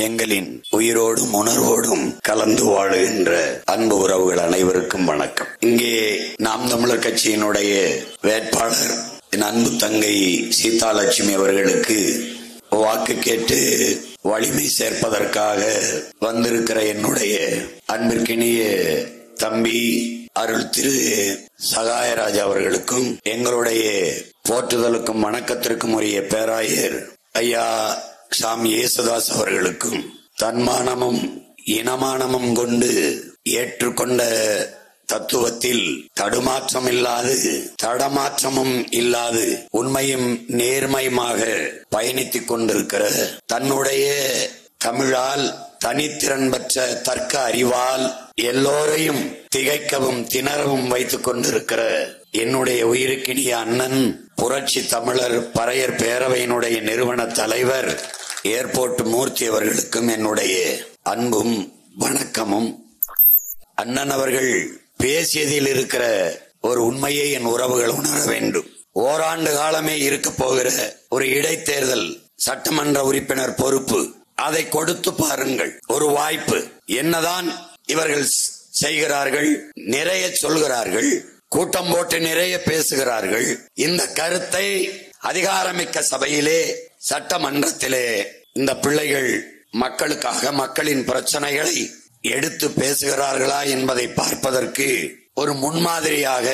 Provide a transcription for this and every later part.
எங்களின் உயிரோடும் உணர்வோடும் கலந்து வாழுகின்ற அன்பு உறவுகள் அனைவருக்கும் வணக்கம். இங்கே நாம் தமிழர் கட்சியினுடைய வேட்பாளர் என் அன்பு தங்கை சீதாலட்சுமி அவர்களுக்கு வாக்கு கேட்டு வலிமை சேர்ப்பதற்காக வந்திருக்கிற என்னுடைய அன்பிற்கினிய தம்பி அருள் திரு சகாயராஜ் அவர்களுக்கும் எங்களுடைய போற்றுதலுக்கும் வணக்கத்திற்கும் உரிய பேராயர் ஐயா சாமி யேசுதாஸ் அவர்களுக்கும் தன்மானமும் இனமானமும் கொண்டு ஏற்றுக்கொண்ட தத்துவத்தில் தடுமாற்றம் இல்லாது தடமாற்றமும் இல்லாது உண்மையும் நேர்மையுமாக பயணித்துக் கொண்டிருக்கிற தன்னுடைய தமிழால் தனித்திறன் பெற்ற தர்க்க அறிவால் எல்லோரையும் திகைக்கவும் திணறவும் வைத்துக் கொண்டிருக்கிற என்னுடைய உயிருக்கினிய அண்ணன் புரட்சி தமிழர் பறையர் பேரவையினுடைய நிறுவன தலைவர் ஏர்போர்ட் மூர்த்தி அவர்களுக்கும் என்னுடைய அன்பும் வணக்கமும். அண்ணன் அவர்கள் பேசியதில் இருக்கிற ஒரு உண்மையை என் உறவுகள் உணர வேண்டும். ஓராண்டு காலமே இருக்க போகிற ஒரு இடைத்தேர்தல் சட்டமன்ற உறுப்பினர் பொறுப்பு, அதை கொடுத்து பாருங்கள். ஒரு வாய்ப்பு. என்னதான் இவர்கள் செய்கிறார்கள், நிறைய சொல்கிறார்கள், கூட்டம் போட்டு நிறைய பேசுகிறார்கள். இந்த கருத்தை அதிகாரமிக்க சபையிலே சட்டமன்றத்திலே இந்த பிள்ளைகள் மக்களுக்காக மக்களின் பிரச்சனைகளை எடுத்து பேசுகிறார்களா என்பதை பார்ப்பதற்கு ஒரு முன்மாதிரியாக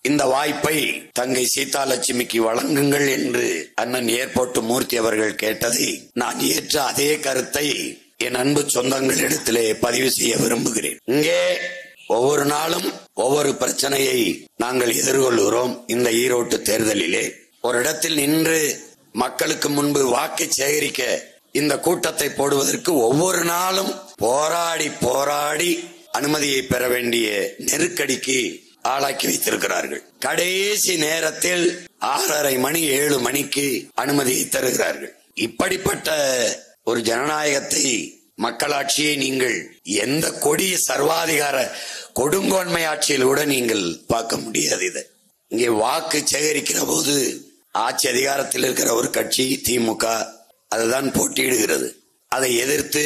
இந்த வாய்ப்பை தங்கை சீதாலட்சுமிக்கு வழங்குங்கள் என்று அண்ணன் ஏர்போர்ட் மூர்த்தி அவர்கள் கேட்டதை நான் ஏற்ற அதே கருத்தை என் அன்பு சொந்தங்களிடத்திலே பதிவு செய்ய விரும்புகிறேன். இங்கே ஒவ்வொரு நாளும் ஒவ்வொரு பிரச்சனையை நாங்கள் எதிர்கொள்கிறோம். இந்த ஈரோட்டு தேர்தலிலே ஒரு இடத்தில் நின்று மக்களுக்கு முன்பு வாக்கு சேகரிக்க இந்த கூட்டத்தை போடுவதற்கு ஒவ்வொரு நாளும் போராடி போராடி அனுமதியை பெற வேண்டிய நெருக்கடிக்கு ஆளாக்கி வைத்திருக்கிறார்கள். கடைசி நேரத்தில் 6:30 மணி 7 மணிக்கு அனுமதியை தருகிறார்கள். இப்படிப்பட்ட ஒரு ஜனநாயகத்தை, மக்களாட்சியை நீங்கள் எந்த கொடிய சர்வாதிகார கொடுங்கோன்மை ஆட்சியில் கூட நீங்கள் பார்க்க முடியாது. இதை இங்கே வாக்கு சேகரிக்கிற போது ஆட்சி அதிகாரத்தில் இருக்கிற ஒரு கட்சி திமுக அதுதான் போட்டியிடுகிறது. அதை எதிர்த்து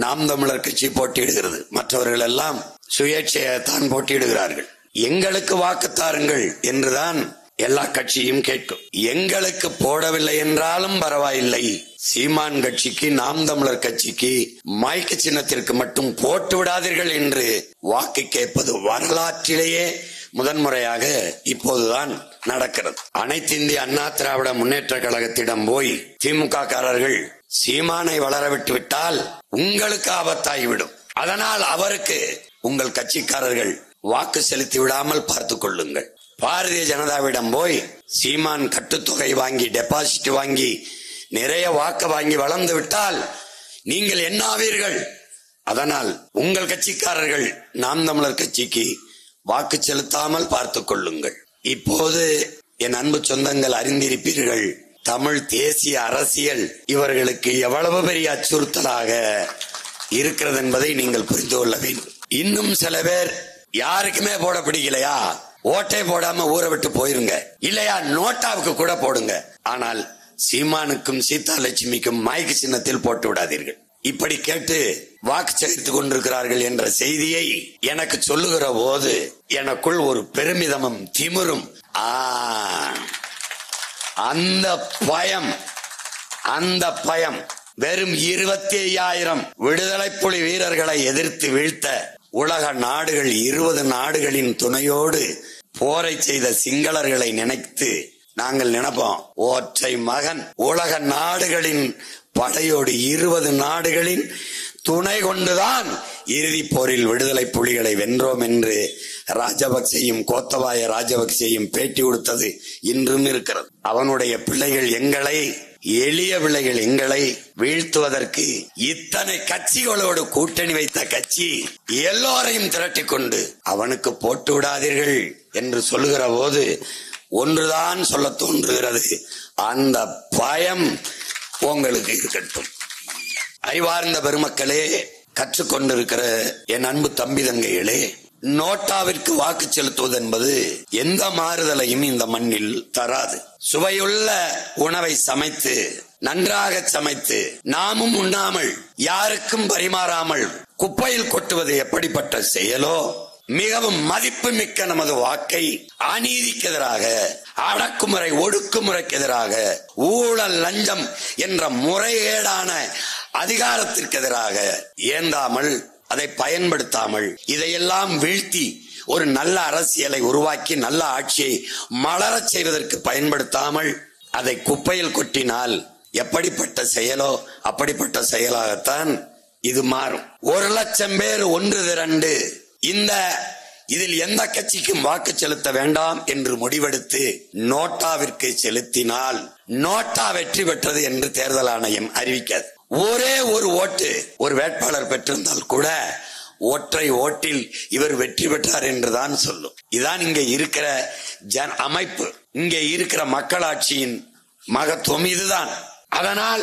நாம் தமிழர் கட்சி போட்டியிடுகிறது. மற்றவர்கள் எல்லாம் சுயேட்சையத்தான் போட்டியிடுகிறார்கள். எங்களுக்கு வாக்கு தாருங்கள் என்றுதான் எல்லா கட்சியும் கேட்கும். எங்களுக்கு போடவில்லை என்றாலும் பரவாயில்லை, சீமான் கட்சிக்கு நாம் தமிழர் கட்சிக்கு மைக்கு சின்னத்திற்கு மட்டும் போட்டு விடாதீர்கள் என்று வாக்கு கேட்பது வரலாற்றிலேயே முதன்முறையாக இப்போதுதான் நடக்கிறது. அனைத்து இந்திய அண்ணா திராவிட முன்னேற்ற கழகத்திடம் போய் திமுக காரர்கள் சீமானை வளரவிட்டு விட்டால் உங்களுக்கு ஆபத்தாகிவிடும், அதனால் அவருக்கு உங்கள் கட்சிக்காரர்கள் வாக்கு செலுத்தி விடாமல் பார்த்துக் கொள்ளுங்கள். பாரதிய ஜனதாவிடம் போய் சீமான் கட்டுத்தொகை வாங்கி டெபாசிட் வாங்கி நிறைய வாக்கு வாங்கி வளர்ந்து விட்டால் நீங்கள் என்ன ஆவீர்கள்? அதனால் உங்கள் கட்சிக்காரர்கள் நாம் தமிழர் கட்சிக்கு வாக்கு செலுத்தாமல் பார்த்துக் கொள்ளுங்கள். இப்போது என் அன்பு சொந்தங்கள் அறிந்திருப்பீர்கள், தமிழ் தேசிய அரசியல் இவர்களுக்கு எவ்வளவு பெரிய அச்சுறுத்தலாக இருக்கிறது என்பதை நீங்கள் புரிந்து கொள்ள வேண்டும். இன்னும் சில பேர் யாருக்குமே போட பிடிக்கலையா, ஓட்டை போடாம ஊரை விட்டு போயிருங்க, இல்லையா நோட்டாவுக்கு கூட போடுங்க, ஆனால் சீமானுக்கும் சீதாலட்சுமிக்கும் மைக்கு சின்னத்தில் போட்டு விடாதீர்கள். இப்படி கேட்டு வாக்கு சேகரித்துக் கொண்டிருக்கிறார்கள் என்ற செய்தியை எனக்கு சொல்லுகிற போது எனக்குள் ஒரு பெருமிதமும் திமிரும், அந்த பயம் வெறும் 25,000 விடுதலை புலி வீரர்களை எதிர்த்து வீழ்த்த உலக நாடுகள் 20 நாடுகளின் துணையோடு போரை செய்த சிங்களர்களை நினைத்து நாங்கள் நினைப்போம், ஒற்றை மகன் உலக நாடுகளின் படையோடு 20 நாடுகளின் துணை கொண்டுதான் இறுதி போரில் விடுதலை புலிகளை வென்றோம் என்று ராஜபக்சேயும் கோத்தபாய ராஜபக்சேயும் பேட்டி கொடுத்தது இன்றும் இருக்கிறது. அவனுடைய பிள்ளைகள் எங்களை, எளிய பிள்ளைகள் எங்களை வீழ்த்துவதற்கு இத்தனை கட்சிகளோடு கூட்டணி வைத்த கட்சி எல்லோரையும் திரட்டிக் கொண்டு அவனுக்கு போட்டு விடாதீர்கள் என்று சொல்லுகிற போது ஒன்றுதான் சொல்ல தோன்றுகிறது, அந்த பயம் உங்களுக்கு இருக்கட்டும். அறிவார்ந்த பெருமக்களே, கற்றுக்கொண்டிருக்கிற என் அன்பு தம்பி தங்கைகளே, நோட்டாவிற்கு வாக்கு செலுத்துவது என்பது எந்த மாறுதலையும் இந்த மண்ணில் தராது. சுவையுள்ள உணவை சமைத்து நன்றாக சமைத்து நாமும் உண்ணாமல் யாருக்கும் பரிமாறாமல் குப்பையில் கொட்டுவது எப்படிப்பட்ட செயலோ, மிகவும் மதிப்பு மிக்க நமது வாக்கை அநீதிக்கு எதிராக, அடக்குமுறை ஒடுக்குமுறைக்கு எதிராக, ஊழல் லஞ்சம் என்ற முறைகேடான அதிகாரத்திற்கு எதிராக ஏந்தாமல், அதை பயன்படுத்தாமல், இதையெல்லாம் வீழ்த்தி ஒரு நல்ல அரசியலை உருவாக்கி நல்ல ஆட்சியை மலரச் செய்வதற்கு பயன்படுத்தாமல் அதை குப்பையில் கொட்டினால் எப்படிப்பட்ட செயலோ அப்படிப்பட்ட செயலாகத்தான் இது மாறும். 1,00,000 பேர் ஒன்று திரண்டு இதில் எந்த கட்சிக்கும் வாக்கு செலுத்த வேண்டாம் என்று முடிவெடுத்து நோட்டாவிற்கு செலுத்தினால் நோட்டா வெற்றி பெற்றது என்று தேர்தல் ஆணையம் அறிவிக்காது. ஒரே ஒரு ஓட்டு ஒரு வேட்பாளர் பெற்றிருந்தால் கூட ஒற்றை ஓட்டில் இவர் வெற்றி பெற்றார் என்றுதான் சொல்லும். இதான் இங்க இருக்கிற அமைப்பு, இங்கே இருக்கிற மக்களாட்சியின் மகத்துவம் இதுதான். அதனால்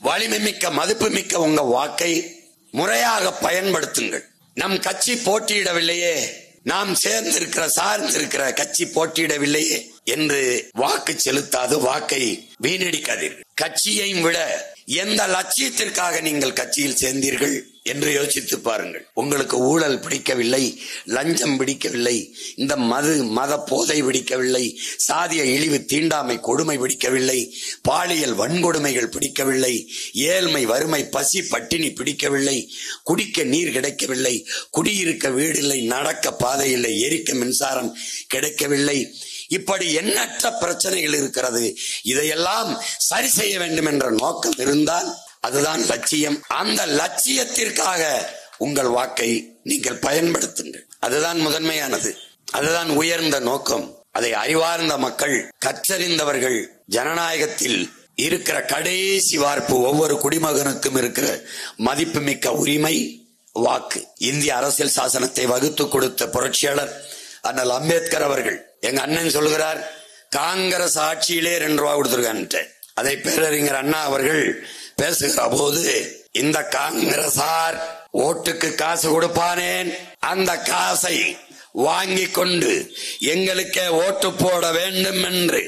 வலிமை மிக்க மதிப்பு மிக்க உங்க வாக்கை முறையாக பயன்படுத்துங்கள். நம் கட்சி போட்டியிடவில்லையே, நாம் சார்ந்திருக்கிற கட்சி போட்டியிடவில்லையே என்று வாக்கு செலுத்தாது வாக்கை வீணடிக்காதீர்கள். கட்சியையும் விட எந்த லட்சியத்திற்காக நீங்கள் கட்சியில் சேர்ந்தீர்கள் என்று யோசித்து பாருங்கள். உங்களுக்கு ஊழல் பிடிக்கவில்லை, லஞ்சம் பிடிக்கவில்லை, இந்த மத போதை பிடிக்கவில்லை, சாதிய இழிவு தீண்டாமை கொடுமை பிடிக்கவில்லை, பாலியல் வன்கொடுமைகள் பிடிக்கவில்லை, ஏழ்மை வறுமை பசி பட்டினி பிடிக்கவில்லை, குடிக்க நீர் கிடைக்கவில்லை, குடியிருக்க வீடு இல்லை, நடக்க பாதை இல்லை, எரிக்க மின்சாரம் கிடைக்கவில்லை, இப்படி எண்ணற்ற பிரச்சனைகள் இருக்கிறது. இதையெல்லாம் சரி செய்ய வேண்டும் என்ற நோக்கம் இருந்தால் அதுதான் லட்சியம். அந்த லட்சியத்திற்காக உங்கள் வாக்கை நீங்கள் பயன்படுத்துங்கள். அதுதான் முதன்மையானது, அதுதான் உயர்ந்த நோக்கம். அதை அறிவார்ந்த மக்கள், கற்றறிந்தவர்கள், ஜனநாயகத்தில் இருக்கிற கடைசி வார்ப்பு ஒவ்வொரு குடிமகனுக்கும் இருக்கிற மதிப்புமிக்க உரிமை வாக்கு. இந்திய அரசியல் சாசனத்தை வகுத்து கொடுத்த புரட்சியாளர் அண்ணல் அம்பேத்கர் அவர்கள், எங்க அண்ணன் சொல்கிறார், காங்கிரஸ் ஆட்சியிலே 2 ரூபா கொடுத்திருக்கான்ட்டு. அதை பேரறிஞர் அண்ணா அவர்கள் பேசுகிற போது, இந்த காங்கிரசார் ஓட்டுக்கு காசு கொடுப்பானேன், அந்த காசை வாங்கி கொண்டு எங்களுக்கே ஓட்டு போட வேண்டும் என்று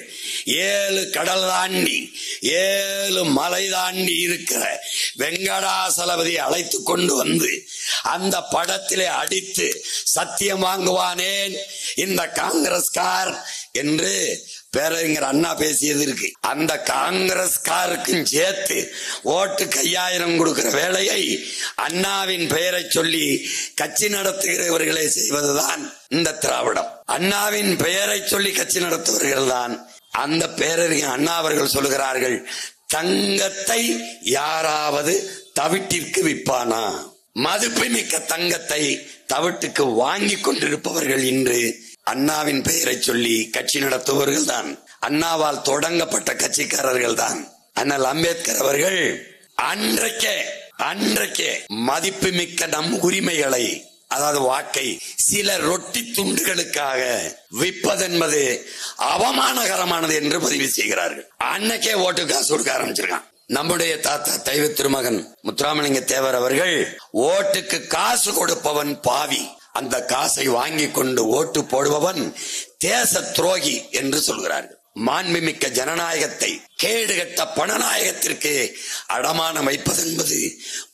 7 கடல் தாண்டி 7 மலை தாண்டி இருக்கிற வெங்கடாசலபதி அழைத்து கொண்டு வந்து அந்த படத்திலே அடித்து சத்தியம் வாங்குவானேன் இந்த காங்கிரஸ்கார் என்று பேரறிஞர் அண்ணா பேசியது இருக்கு. அந்த காங்கிரஸ்காருக்கும் சேர்த்து ஓட்டுக்கு 5000 கொடுக்கிற வேலையை அண்ணாவின் பெயரை சொல்லி கட்சி நடத்துகிறவர்களை செய்வதுதான் இந்த திராவிடம். அண்ணாவின் பெயரை சொல்லி கட்சி நடத்துவர்கள் தான். அந்த பேரறிஞர் அண்ணா அவர்கள் சொல்லுகிறார்கள், தங்கத்தை யாராவது தவிட்டிற்கு விற்பானா? மதிப்புமிக்க தங்கத்தை தவிட்டுக்கு வாங்கி கொண்டிருப்பவர்கள் இன்று அண்ணாவின் பெயரை சொல்லி கட்சி நடத்துபவர்கள் தான், அண்ணாவால் தொடங்கப்பட்ட கட்சிக்காரர்கள் தான். அண்ணல் அம்பேத்கர் அவர்கள் அன்றைக்கே மதிப்புமிக்க நம் உரிமைகளை, அதாவது வாக்கை சில ரொட்டி துண்டுகளுக்காக விற்பதென்பது அவமானகரமானது என்று பதிவு செய்கிறார்கள். அன்னைக்கே ஓட்டு காசு கொடுக்க ஆரம்பிச்சிருக்கான். நம்முடைய தாத்தா தெய்வ திருமகன் முத்துராமலிங்க தேவர் அவர்கள், ஓட்டுக்கு காசு கொடுப்பவன் பாவி, அந்த காசை வாங்கி கொண்டு ஓட்டு போடுபவன் தேச துரோகி என்று சொல்கிறார்கள். மாண்புமிக்க ஜனநாயகத்தை கேடுகட்ட பணநாயகத்திற்கு அடமானம் வைப்பது என்பது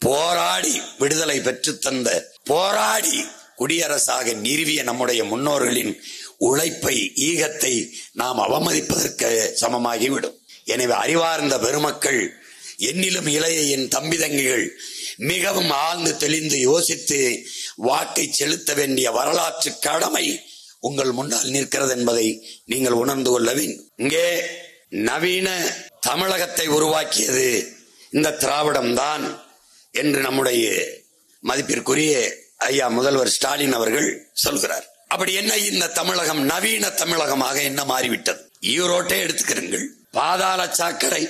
போராடி விடுதலை பெற்று தந்த, போராடி குடியரசாக நிறுவிய நம்முடைய முன்னோர்களின் உழைப்பை, ஈகத்தை நாம் அவமதிப்பதற்கு சமமாகிவிடும். எனவே அறிவார்ந்த பெருமக்கள், என்னிலும் இளைய என் தம்பி தங்கிகள் மிகவும் ஆழ்ந்து தெளிந்து யோசித்து வாக்கை செலுத்த வேண்டிய வரலாற்று கடமை உங்கள் முன்னால் நிற்கிறது என்பதை நீங்கள் உணர்ந்து கொள்ள வேண்டும். இங்கே நவீன தமிழகத்தை உருவாக்கியது இந்த திராவிடம் தான் என்று நம்முடைய மதிப்பிற்குரிய ஐயா முதல்வர் ஸ்டாலின் அவர்கள் சொல்கிறார். அப்படி என்ன இந்த தமிழகம் நவீன தமிழகமாக என்ன மாறிவிட்டது? ஈரோட்டை எடுத்துக்கிறீர்கள், பாதாள சாக்கடை,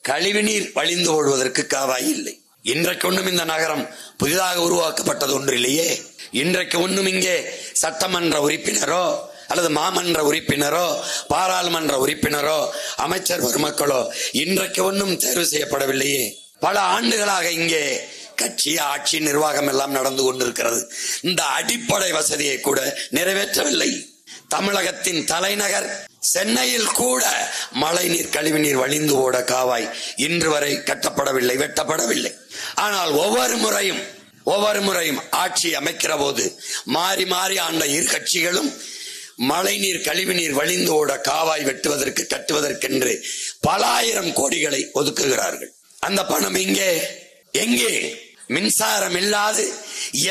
கழிவுநீர் வழிந்து ஓடுவதற்கு காவாய் இல்லை. இன்றைக்கு ஒன்றும் இந்த நகரம் புதிதாக உருவாக்கப்பட்டது ஒன்றிலேயே. இன்றைக்கு ஒன்றும் இங்கே சட்டமன்ற உறுப்பினரோ அல்லது மாமன்ற உறுப்பினரோ பாராளுமன்ற உறுப்பினரோ அமைச்சர் பெருமக்களோ இன்றைக்கு ஒன்றும் தேர்வு செய்யப்படவில்லையே. பல ஆண்டுகளாக இங்கே கட்சி ஆட்சி நிர்வாகம் எல்லாம் நடந்து கொண்டிருக்கிறது. இந்த அடிப்படை வசதியை கூட நிறைவேற்றவில்லை. தமிழகத்தின் தலைநகர் சென்னையில் கூட மழைநீர் கழிவுநீர் வழிந்து ஓட காவாய் இன்று வரை கட்டப்படவில்லை, வெட்டப்படவில்லை. ஆனால் ஒவ்வொரு முறையும் ஆட்சி அமைக்கிற போது மாறி மாறி ஆண்ட இரு கட்சிகளும் மழைநீர் கழிவுநீர் வழிந்து ஓட காவாய் வெட்டுவதற்கு கட்டுவதற்கென்று பல ஆயிரம் கோடிகளை ஒதுக்குகிறார்கள். அந்த பணம் எங்கே? மின்சாரம் இல்லாது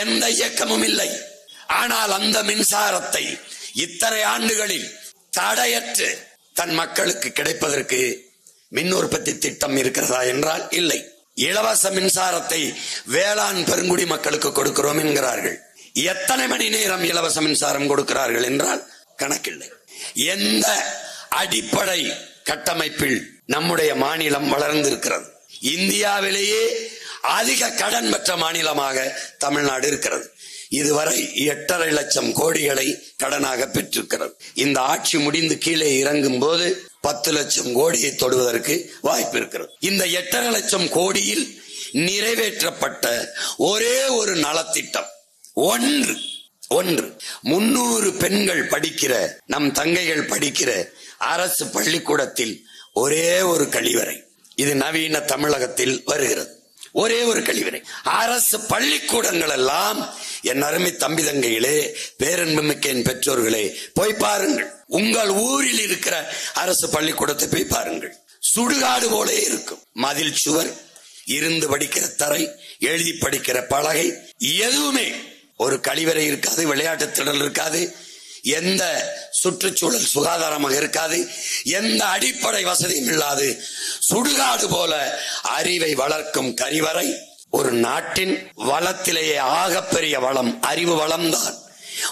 எந்த இயக்கமும் இல்லை. ஆனால் அந்த மின்சாரத்தை இத்தனை ஆண்டுகளில் தடையற்று தன் மக்களுக்கு கிடைப்பதற்கு மின் உற்பத்தி திட்டம் இருக்கிறதா என்றால் இல்லை. இலவச மின்சாரத்தை வேளாண் பெருங்குடி மக்களுக்கு கொடுக்கிறோம் என்கிறார்கள். எத்தனை மணி நேரம் இலவச மின்சாரம் கொடுக்கிறார்கள் என்றால் கணக்கில்லை. எந்த அடிப்படை கட்டமைப்பில் நம்முடைய மாநிலம் வளர்ந்திருக்கிறது? இந்தியாவிலேயே அதிக கடன் பெற்ற மாநிலமாக தமிழ்நாடு இருக்கிறது. இதுவரை 8.5 லட்சம் கோடிகளை கடனாக பெற்றிருக்கிறது. இந்த ஆட்சி முடிந்து கீழே இறங்கும் போது 10 லட்சம் கோடியை தொடுவதற்கு வாய்ப்பு இருக்கிறது. இந்த 8.5 லட்சம் கோடியில் நிறைவேற்றப்பட்ட ஒரே ஒரு நலத்திட்டம் ஒன்று 300 பெண்கள் படிக்கிற, நம் தங்கைகள் படிக்கிற அரசு பள்ளிக்கூடத்தில் ஒரே ஒரு கழிவறை. இது நவீன தமிழகத்தில் வருகிறது. ஒரே ஒரு கழிவறை. அரசு பள்ளிக்கூடங்கள் எல்லாம், என் அருமை தம்பி தங்கைகளே, பேரன்புமிக்க என் பெற்றோர்களே, போய் பாருங்கள். உங்கள் ஊரில் இருக்கிற அரசு பள்ளிக்கூடத்தை போய் பாருங்கள். சுடுகாடு போல இருக்கும். மதில் சுவர், இருந்து படிக்கிற தரை, எழுதி படிக்கிற பலகை, எதுவுமே. ஒரு கழிவறை இருக்காது, விளையாட்டு திடல் இருக்காது, எந்த சுற்றுச்சூழல் சுகாதாரமாக இருக்காது, எந்த அடிப்படை வசதியும் இல்லாது சுடுகாடு போல அறிவை வளர்க்கும் கழிவறை. ஒரு நாட்டின் வளத்திலேயே ஆகப்பெரிய வளம் அறிவு வளம்தான்.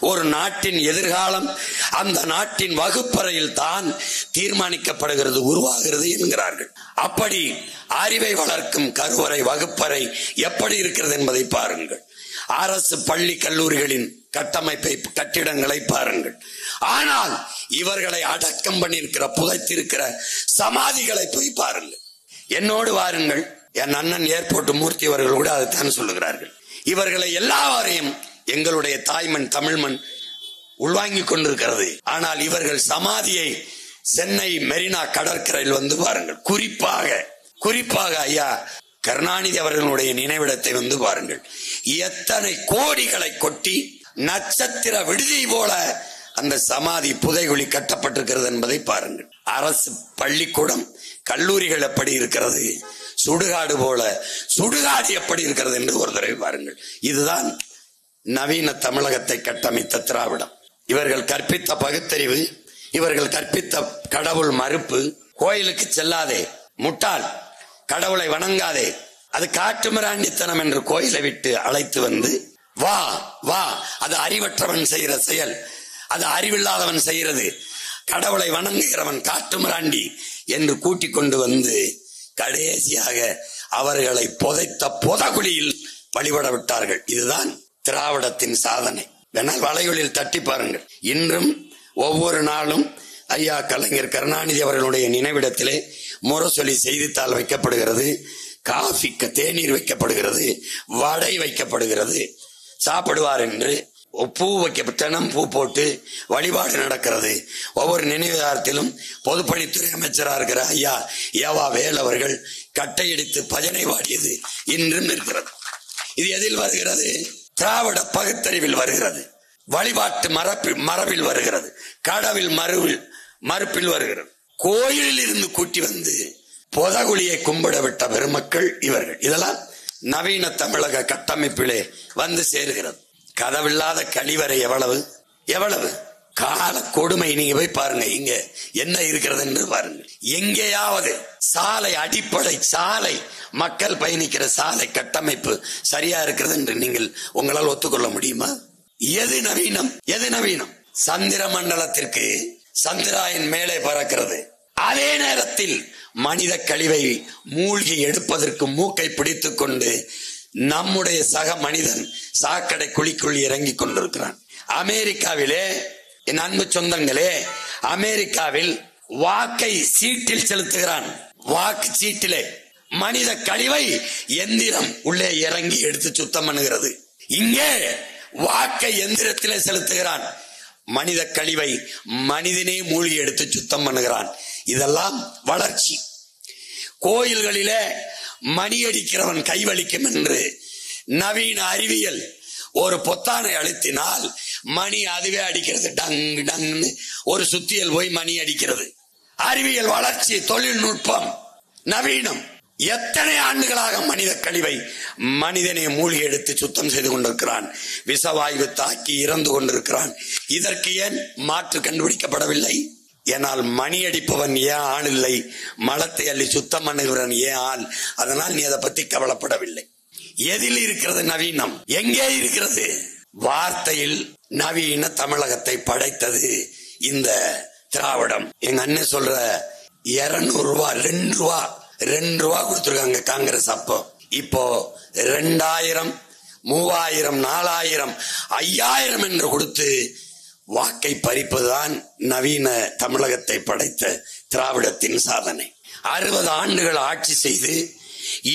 ஒரு நாட்டின் எதிர்காலம் அந்த நாட்டின் வகுப்பறையில் தான் தீர்மானிக்கப்படுகிறது, உருவாகிறது என்கிறார்கள். அப்படி அறிவை வளர்க்கும் கருவறை, வகுப்பறை எப்படி இருக்கிறது என்பதை பாருங்கள். அரசு பள்ளி கல்லூரிகளின் கட்டமைப்பை, கட்டிடங்களை பாருங்கள். ஆனால் இவர்களை அடக்கம் பண்ணியிருக்கிற, புதைத்திருக்கிற சமாதிகளை போய் பாருங்கள். என்னோடு வாருங்கள். என் அண்ணன் ஏர்போர்ட் மூர்த்தி அவர்கள் கூட அதைத்தான் சொல்லுகிறார்கள். இவர்களை எல்லாரையும் எங்களுடைய தாய்மண் தமிழ்மண் உள்வாங்கிக் கொண்டிருக்கிறது. ஆனால் இவர்கள் சமாதியை சென்னை மெரினா கடற்கரையில் வந்து பாருங்கள். குறிப்பாக ஐயா கருணாநிதி அவர்களுடைய நினைவிடத்தை வந்து பாருங்கள். எத்தனை கோடிகளை கொட்டி நட்சத்திர விடுதி போல அந்த சமாதி புதைகுழி கட்டப்பட்டிருக்கிறது என்பதை பாருங்கள். அரசு பள்ளிக்கூடம், கல்லூரிகள் எப்படி இருக்கிறது, சுடுகாடு போல சுடுகாடு எப்படி இருக்கிறது என்று ஒரு தடவை பாருங்கள். இதுதான் நவீன தமிழகத்தை கட்டமைத்த திராவிடம். இவர்கள் கற்பித்த பகுத்தறிவு, இவர்கள் கற்பித்த கடவுள் மறுப்பு. கோயிலுக்கு செல்லாதே, முட்டாள், கடவுளை வணங்காதே, அது காட்டுமிராண்டித்தனம் என்று கோயிலை விட்டு அழைத்து வந்து, வா வா, அது அறிவற்றவன் செய்கிற செயல், அது அறிவில்லாதவன் செய்கிறது, கடவுளை வணங்குகிறவன் காட்டுமிராண்டி என்று கூட்டிக் கொண்டு வந்து கடைசியாக அவர்களை புதைத்த புதகுழியில் வழிபட விட்டார்கள். இதுதான் திராவிடத்தின் சாதனை. வேணால் வலையொலியில் தட்டி பாருங்கள். இன்றும் ஒவ்வொரு நாளும் ஐயா கலைஞர் கருணாநிதி அவர்களுடைய நினைவிடத்திலே முரசொலி செய்தித்தாள் வைக்கப்படுகிறது, காஃபி தேநீர் வைக்கப்படுகிறது, வடை வைக்கப்படுகிறது. சாப்பிடுவார் என்று பூ தினம் பூ போட்டு வழிபாடு நடக்கிறது. ஒவ்வொரு நினைவாரத்திலும் பொதுப்பணித்துறை அமைச்சராக இருக்கிற ஐயா ஏவா வேல் அவர்கள் கட்டையடித்து பஜனை பாடியது இன்றும் இருக்கிறது. இது எதில் வருகிறது? திராவிட பகுத்தறிவில் வருகிறது, வழிபாட்டு மரபில் வருகிறது, கடவில் மறுப்பில் வருகிறது. கோயிலில் இருந்து கூட்டி வந்து புதகுழியை கும்பிட விட்ட பெருமக்கள் இவர்கள். இதெல்லாம் நவீன தமிழக கட்டமைப்பிலே வந்து சேருகிறது. கதவில்லாத கழிவறை எவ்வளவு கால கொடுமை. நீங்க போய் பாருங்க, இங்க என்ன இருக்கிறது என்று பாருங்கள். எங்கேயாவது சாலை, அடிப்படை சாலை, மக்கள் பயணிக்கிற சாலை கட்டமைப்பு சரியா இருக்கிறது என்று நீங்கள் உங்களால் ஒத்துக்கொள்ள முடியுமா? எது நவீனம்? சந்திர மண்டலத்திற்கு சந்திராயன் மேலே பறக்கிறது. அதே நேரத்தில் மனித கழிவை மூழ்கி எடுப்பதற்கு மூக்கை பிடித்துக் கொண்டு நம்முடைய சக மனிதன் சாக்கடை குழிக்குள் இறங்கி கொண்டிருக்கிறான். அமெரிக்காவிலே, என் அன்பு சொந்தங்களே, அமெரிக்காவில் வாக்கை சீட்டில் செலுத்துகிறான். வாக்கு சீட்டிலே மனித கழிவை எந்திரம் உள்ளே இறங்கி எடுத்து சுத்தம் பண்ணுகிறது. இங்கே வாக்கை எந்திரத்திலே செலுத்துகிறான். மனித கழிவை மனிதனே மூழ்கி எடுத்து சுத்தம் பண்ணுகிறான். இதெல்லாம் வளர்ச்சி. கோயில்களிலே மணி அடிக்கிறவன் கைவலிக்கும் என்று நவீன அறிவியல் ஒரு பொத்தானை அழுத்தினால் மணி அதுவே அடிக்கிறது. டங் டங்னு ஒரு சுத்தியல் போய் மணி அடிக்கிறது. அறிவியல் வளர்ச்சி, தொழில்நுட்பம், நவீனம். எத்தனை ஆண்டுகளாக மனித கழிவை மனிதனே மூழ்கி எடுத்து சுத்தம் செய்து கொண்டிருக்கிறான். விஷவாயு தாக்கி இறந்து கொண்டிருக்கிறான். இதற்கு ஏன் மாற்று கண்டுபிடிக்கப்படவில்லை? ஏனால் மணி அடிப்பவன் ஏன் ஆள் இல்லை, மலத்தை அள்ளி சுத்தம் பண்ணுகிறவன் ஏன் ஆள்? அதனால் நீ அதை பத்தி கவலைப்படவில்லை. எதில் இருக்கிறது நவீனம்? எங்கே இருக்கிறது? வார்த்தையில் நவீன தமிழகத்தை படைத்தது இந்த திராவிடம். எங்க அண்ணன் சொல்ற 200 ரூபாய் 2 ரூபா கொடுத்துருக்காங்க காங்கிரஸ். அப்போ இப்போ 2000 3000 4000 5000 என்று கொடுத்து வாக்கை பறிப்பதுதான் நவீன தமிழகத்தை படைத்த திராவிடத்தின் சாதனை. 60 ஆண்டுகள் ஆட்சி செய்து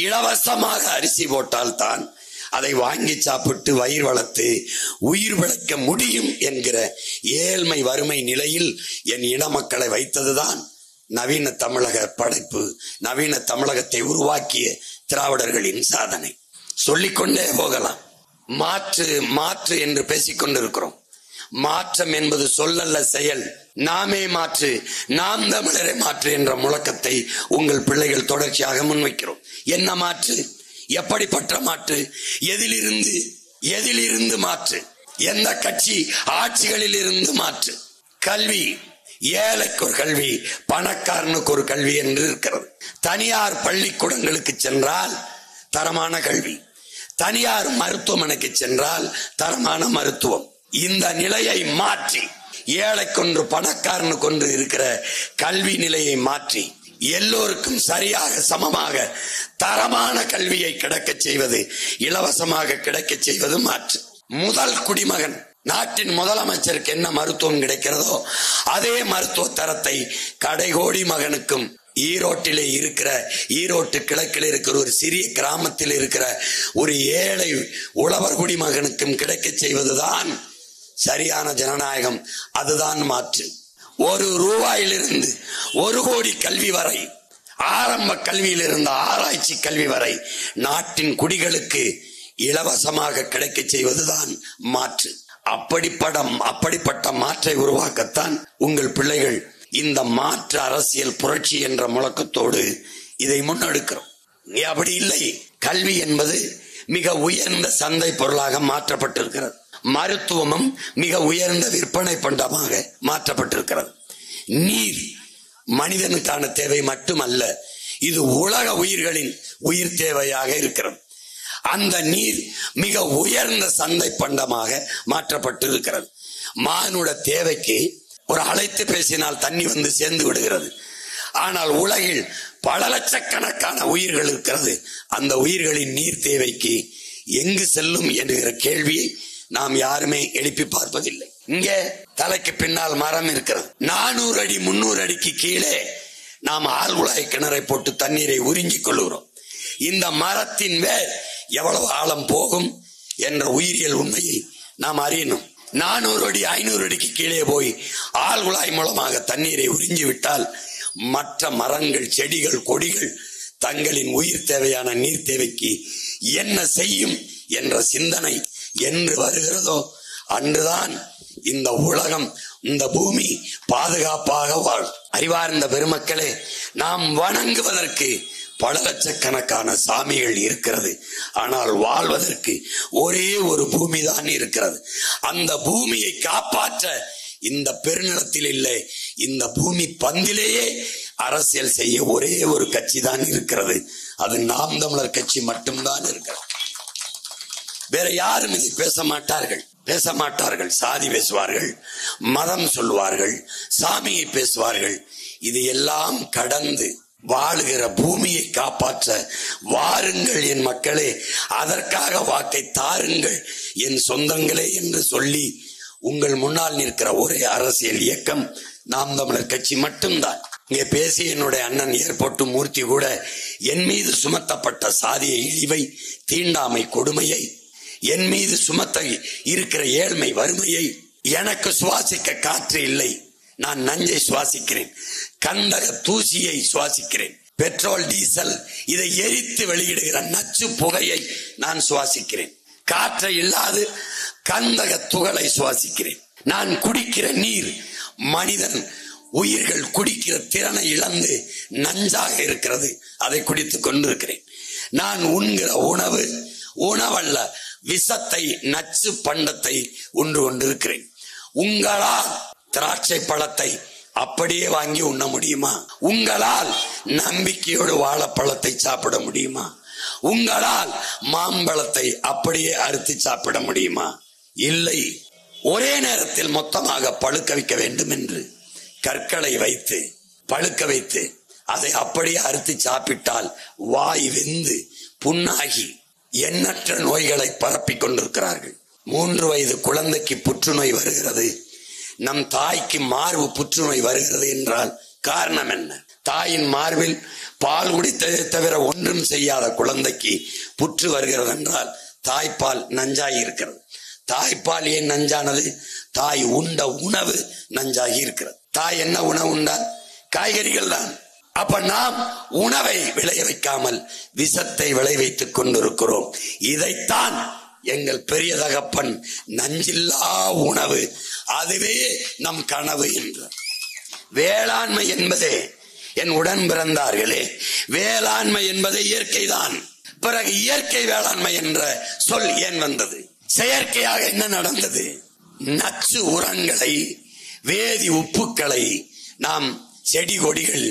இலவசமாக அரிசி போட்டால் தான் அதை வாங்கி சாப்பிட்டு வயிறு வளர்த்து உயிர் பிழைக்க முடியும் என்கிற ஏழ்மை வறுமை நிலையில் என் இன மக்களை வைத்ததுதான் நவீன தமிழக படைப்பு, நவீன தமிழகத்தை உருவாக்கிய திராவிடர்களின் சாதனை. சொல்லிக்கொண்டே போகலாம். மாற்று மாற்று என்று பேசிக் கொண்டிருக்கிறோம். மாற்றம் என்பது சொல்லல்ல, செயல். நாமே மாற்று, நாம் தமிழரை மாற்று என்ற முழக்கத்தை உங்கள் பிள்ளைகள் தொடர்ச்சியாக முன்வைக்கிறோம். என்ன மாற்று? எப்படிப்பட்ட மாற்று? எதிலிருந்து மாற்று? எந்த கட்சி ஆட்சிகளில் இருந்து மாற்று? கல்வி, ஏழைக்கு ஒரு கல்வி, பணக்காரனுக்கு ஒரு கல்வி என்று இருக்கிறது. தனியார் பள்ளிக்கூடங்களுக்கு சென்றால் தரமான கல்வி, தனியார் மருத்துவமனைக்கு சென்றால் தரமான மருத்துவம். இந்த நிலையை மாற்றி ஏழைக்கொன்று பணக்காரனுக்கொன்று இருக்கிற கல்வி நிலையை மாற்றி எல்லோருக்கும் சரியாக சமமாக தரமான கல்வியை கிடைக்க செய்வது, இலவசமாக கிடைக்க செய்வது மாற்று. முதல் குடிமகன், நாட்டின் முதலமைச்சருக்கு என்ன மருத்துவம் கிடைக்கிறதோ அதே மருத்துவ தரத்தை கடைகோடி மகனுக்கும் ஈரோட்டு கிழக்கில் இருக்கிற ஒரு சிறிய கிராமத்தில் இருக்கிற ஒரு ஏழை உழவர் குடிமகனுக்கும் கிடைக்க செய்வதுதான் சரியான ஜனநாயகம். அதுதான் மாற்று. 1 ரூபாயிலிருந்து 1 கோடி கல்வி வரை, ஆரம்ப கல்வியில் இருந்த ஆராய்ச்சி கல்வி வரை நாட்டின் குடிகளுக்கு இலவசமாக கிடைக்க செய்வதுதான் மாற்று. அப்படிப்பட்ட மாற்றை உருவாக்கத்தான் உங்கள் பிள்ளைகள் இந்த மாற்று அரசியல் புரட்சி என்ற முழக்கத்தோடு இதை முன்னெடுக்கிறோம். அப்படி இல்லை. கல்வி என்பது மிக உயர்ந்த சந்தை பொருளாக மாற்றப்பட்டிருக்கிறது. மருத்துவமும் மிக உயர்ந்த விற்பனை பண்டமாக மாற்றப்பட்டிருக்கிறது. நீர் மனிதனுக்கான தேவை மட்டுமல்ல, இது உலக உயிர்களின் உயிர் தேவையாக இருக்கிறது. அந்த நீர் மிக உயர்ந்த சந்தை பண்டமாக மாற்றப்பட்டிருக்கிறது. மானுட தேவைக்கு ஒரு அழைத்து பேசினால் தண்ணி வந்து சேர்ந்து விடுகிறது. ஆனால் உலகில் பல லட்சக்கணக்கான உயிர்கள் இருக்கிறது. அந்த உயிர்களின் நீர் தேவைக்கு எங்கு செல்லும் என்கிற கேள்வியை நாம் யாருமே எழுப்பி பார்ப்பதில்லை. இங்கே தலைக்கு பின்னால் மரம் இருக்கிறது. 400 அடி 300 அடிக்கு கீழே நாம் ஆழ்குழாய் கிணறை போட்டு தண்ணீரை உறிஞ்சிக் கொள்கிறோம். இந்த மரத்தின் மேல் எவ்வளவு ஆழம் போகும் என்ற உயிரியல் உண்மையை நாம் அறியணும். 400 அடி 500 அடிக்கு கீழே போய் ஆழ்குழாய் மூலமாக தண்ணீரை உறிஞ்சி விட்டால் மற்ற மரங்கள், செடிகள், கொடிகள் தங்களின் உயிர் தேவையான நீர் தேவைக்கு என்ன செய்யும் என்ற சிந்தனை என்று வருகிறதோ அன்றுதான் இந்த உலகம், இந்த பூமி பாதுகாப்பாக வாழும். அறிவார்ந்த பெருமக்களே, நாம் வணங்குவதற்கு பல லட்சக்கணக்கான சாமிகள் இருக்கிறது. ஆனால் வாழ்வதற்கு ஒரே ஒரு பூமி தான் இருக்கிறது. அந்த பூமியை காப்பாற்ற இந்த பெருநிலத்தில் இல்லை, இந்த பூமி பந்திலேயே அரசியல் செய்ய ஒரே ஒரு கட்சி தான் இருக்கிறது. அது நாம் தமிழர் கட்சி மட்டும்தான் இருக்கிறது. வேற யாரும் இதை பேச மாட்டார்கள். சாதி பேசுவார்கள், மதம் சொல்வார்கள், சாமியை பேசுவார்கள். இது எல்லாம் கடந்து வாழுகிற பூமியை காப்பாற்ற வாருங்கள் என் மக்களே, அதற்காக வாக்கை தாருங்கள் என் சொந்தங்களே என்று சொல்லி உங்கள் முன்னால் நிற்கிற ஒரே அரசியல் இயக்கம் நாம் தமிழர் கட்சி மட்டும்தான். இங்கே பேசிய என்னுடைய அண்ணன் ஏர்போர்ட் மூர்த்தி கூட என் மீது சுமத்தப்பட்ட சாதிய இழிவை, தீண்டாமை கொடுமையை, என் மீது சுமத்த இருக்கிற ஏழ்மை வறுமையை, எனக்கு சுவாசிக்க காற்று இல்லை, நான் நஞ்சை சுவாசிக்கிறேன், கந்தக தூசியை சுவாசிக்கிறேன், பெட்ரோல் டீசல் இதை எரித்து வெளியிடுகிற நச்சு புகையை நான் சுவாசிக்கிறேன், காற்றை இல்லாது கந்தக துகளை சுவாசிக்கிறேன், நான் குடிக்கிற நீர் மனிதன் உயிர்கள் குடிக்கிற திறனை இழந்து நஞ்சாக இருக்கிறது, அதை குடித்துக் கொண்டிருக்கிறேன். நான் உண்கிற உணவு உணவல்ல, விஷத்தை நச்சு பண்டத்தை உண்டு கொண்டிருக்கிறேன். உங்களால் திராட்சை பழத்தை அப்படியே வாங்கி உண்ண முடியுமா? உங்களால் நம்பிக்கையோடு வாழைப்பழத்தை சாப்பிட முடியுமா? உங்களால் மாம்பழத்தை அப்படியே அறுத்து சாப்பிட முடியுமா? இல்லை. ஒரே நேரத்தில் மொத்தமாக பழுக்க வைக்க வேண்டும் என்று கற்களை வைத்து பழுக்க வைத்து அதை அப்படியே அறுத்து சாப்பிட்டால் வாய் வெந்து புண்ணாகி எண்ணற்ற நோய்களை பரப்பிக் கொண்டிருக்கிறார்கள். 3 வயது குழந்தைக்கு புற்றுநோய் வருகிறது, நம் தாய்க்கு மார்பு புற்றுநோய் வருகிறது என்றால் காரணம் என்ன? தாயின் மார்பில் பால் குடித்ததை தவிர ஒன்றும் செய்யாத குழந்தைக்கு புற்று வருகிறது என்றால் தாய்ப்பால் நஞ்சாகி இருக்கிறது. தாய்ப்பால் ஏன் நஞ்சானது? தாய் உண்ட உணவு நஞ்சாகி இருக்கிறது. தாய் என்ன உணவு உண்டால்? காய்கறிகள் தான். அப்ப நாம் உணவை விளைய வைக்காமல் விஷத்தை விளைவித்துக் கொண்டிருக்கிறோம். இதைத்தான் எங்கள் பெரிய தகப்பன் நஞ்சில்லா உணவு, அதுவே நம் கனவு என்றார். வேளாண்மை என்பதே என் உடன் பிறந்தார்களே, வேளாண்மை என்பதே இயற்கை தான். பிறகு இயற்கை வேளாண்மை என்ற சொல் ஏன் வந்தது? செயற்கையாக என்ன நடந்தது? நச்சு உரங்களை, வேதி உப்புக்களை நாம் செடி கொடிகள்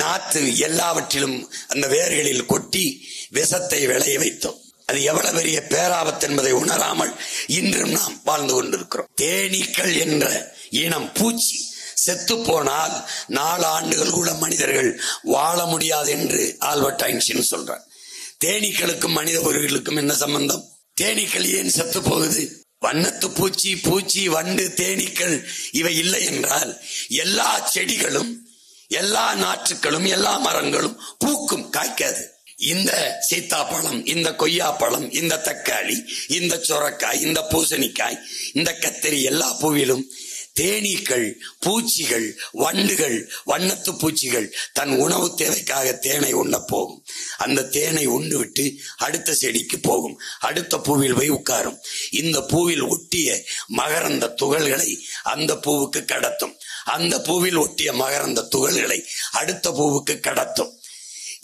நாத்து எல்லாவற்றிலும் அந்த வேர்களில் கொட்டி விஷத்தை விளைய வைத்தோம். அது எவ்வளவு பெரிய பேராபத்து என்பதை உணராமல் இன்றும் நாம் வாழ்ந்து கொண்டிருக்கிறோம். தேனீக்கள் என்ற இனம் பூச்சி செத்து போனால் 4 ஆண்டுகள் கூட மனிதர்கள் வாழ முடியாது என்று ஆல்பர்ட் ஐன்ஸ்டீன் சொல்றார். தேனீக்களுக்கும் மனித உயிர்களுக்கும் என்ன சம்பந்தம்? தேனீக்கள் ஏன் செத்து போகுது? வண்ணத்து பூச்சி, பூச்சி, வண்டு, தேனீக்கள் இவை இல்லை என்றால் எல்லா செடிகளும், எல்லா நாற்றுக்களும், எல்லா மரங்களும் பூக்கும், காய்க்காது. இந்த சீத்தாப்பழம், இந்த கொய்யாப்பழம், இந்த தக்காளி, இந்த சொரக்காய், இந்த பூசணிக்காய், இந்த கத்திரி, எல்லா பூவிலும் தேனீக்கள், பூச்சிகள், வண்டுகள், வண்ணத்து பூச்சிகள் தன் உணவு தேவைக்காக தேனை உண்ண போகும். அந்த தேனை உண்டு விட்டு அடுத்த செடிக்கு போகும், அடுத்த பூவில் போய் உட்காரும். இந்த பூவில் ஒட்டிய மகரந்த துகள்களை அந்த பூவுக்கு கடத்தும், அந்த பூவில் ஒட்டிய மகரந்த துகள்களை அடுத்த பூவுக்கு கடத்தும்.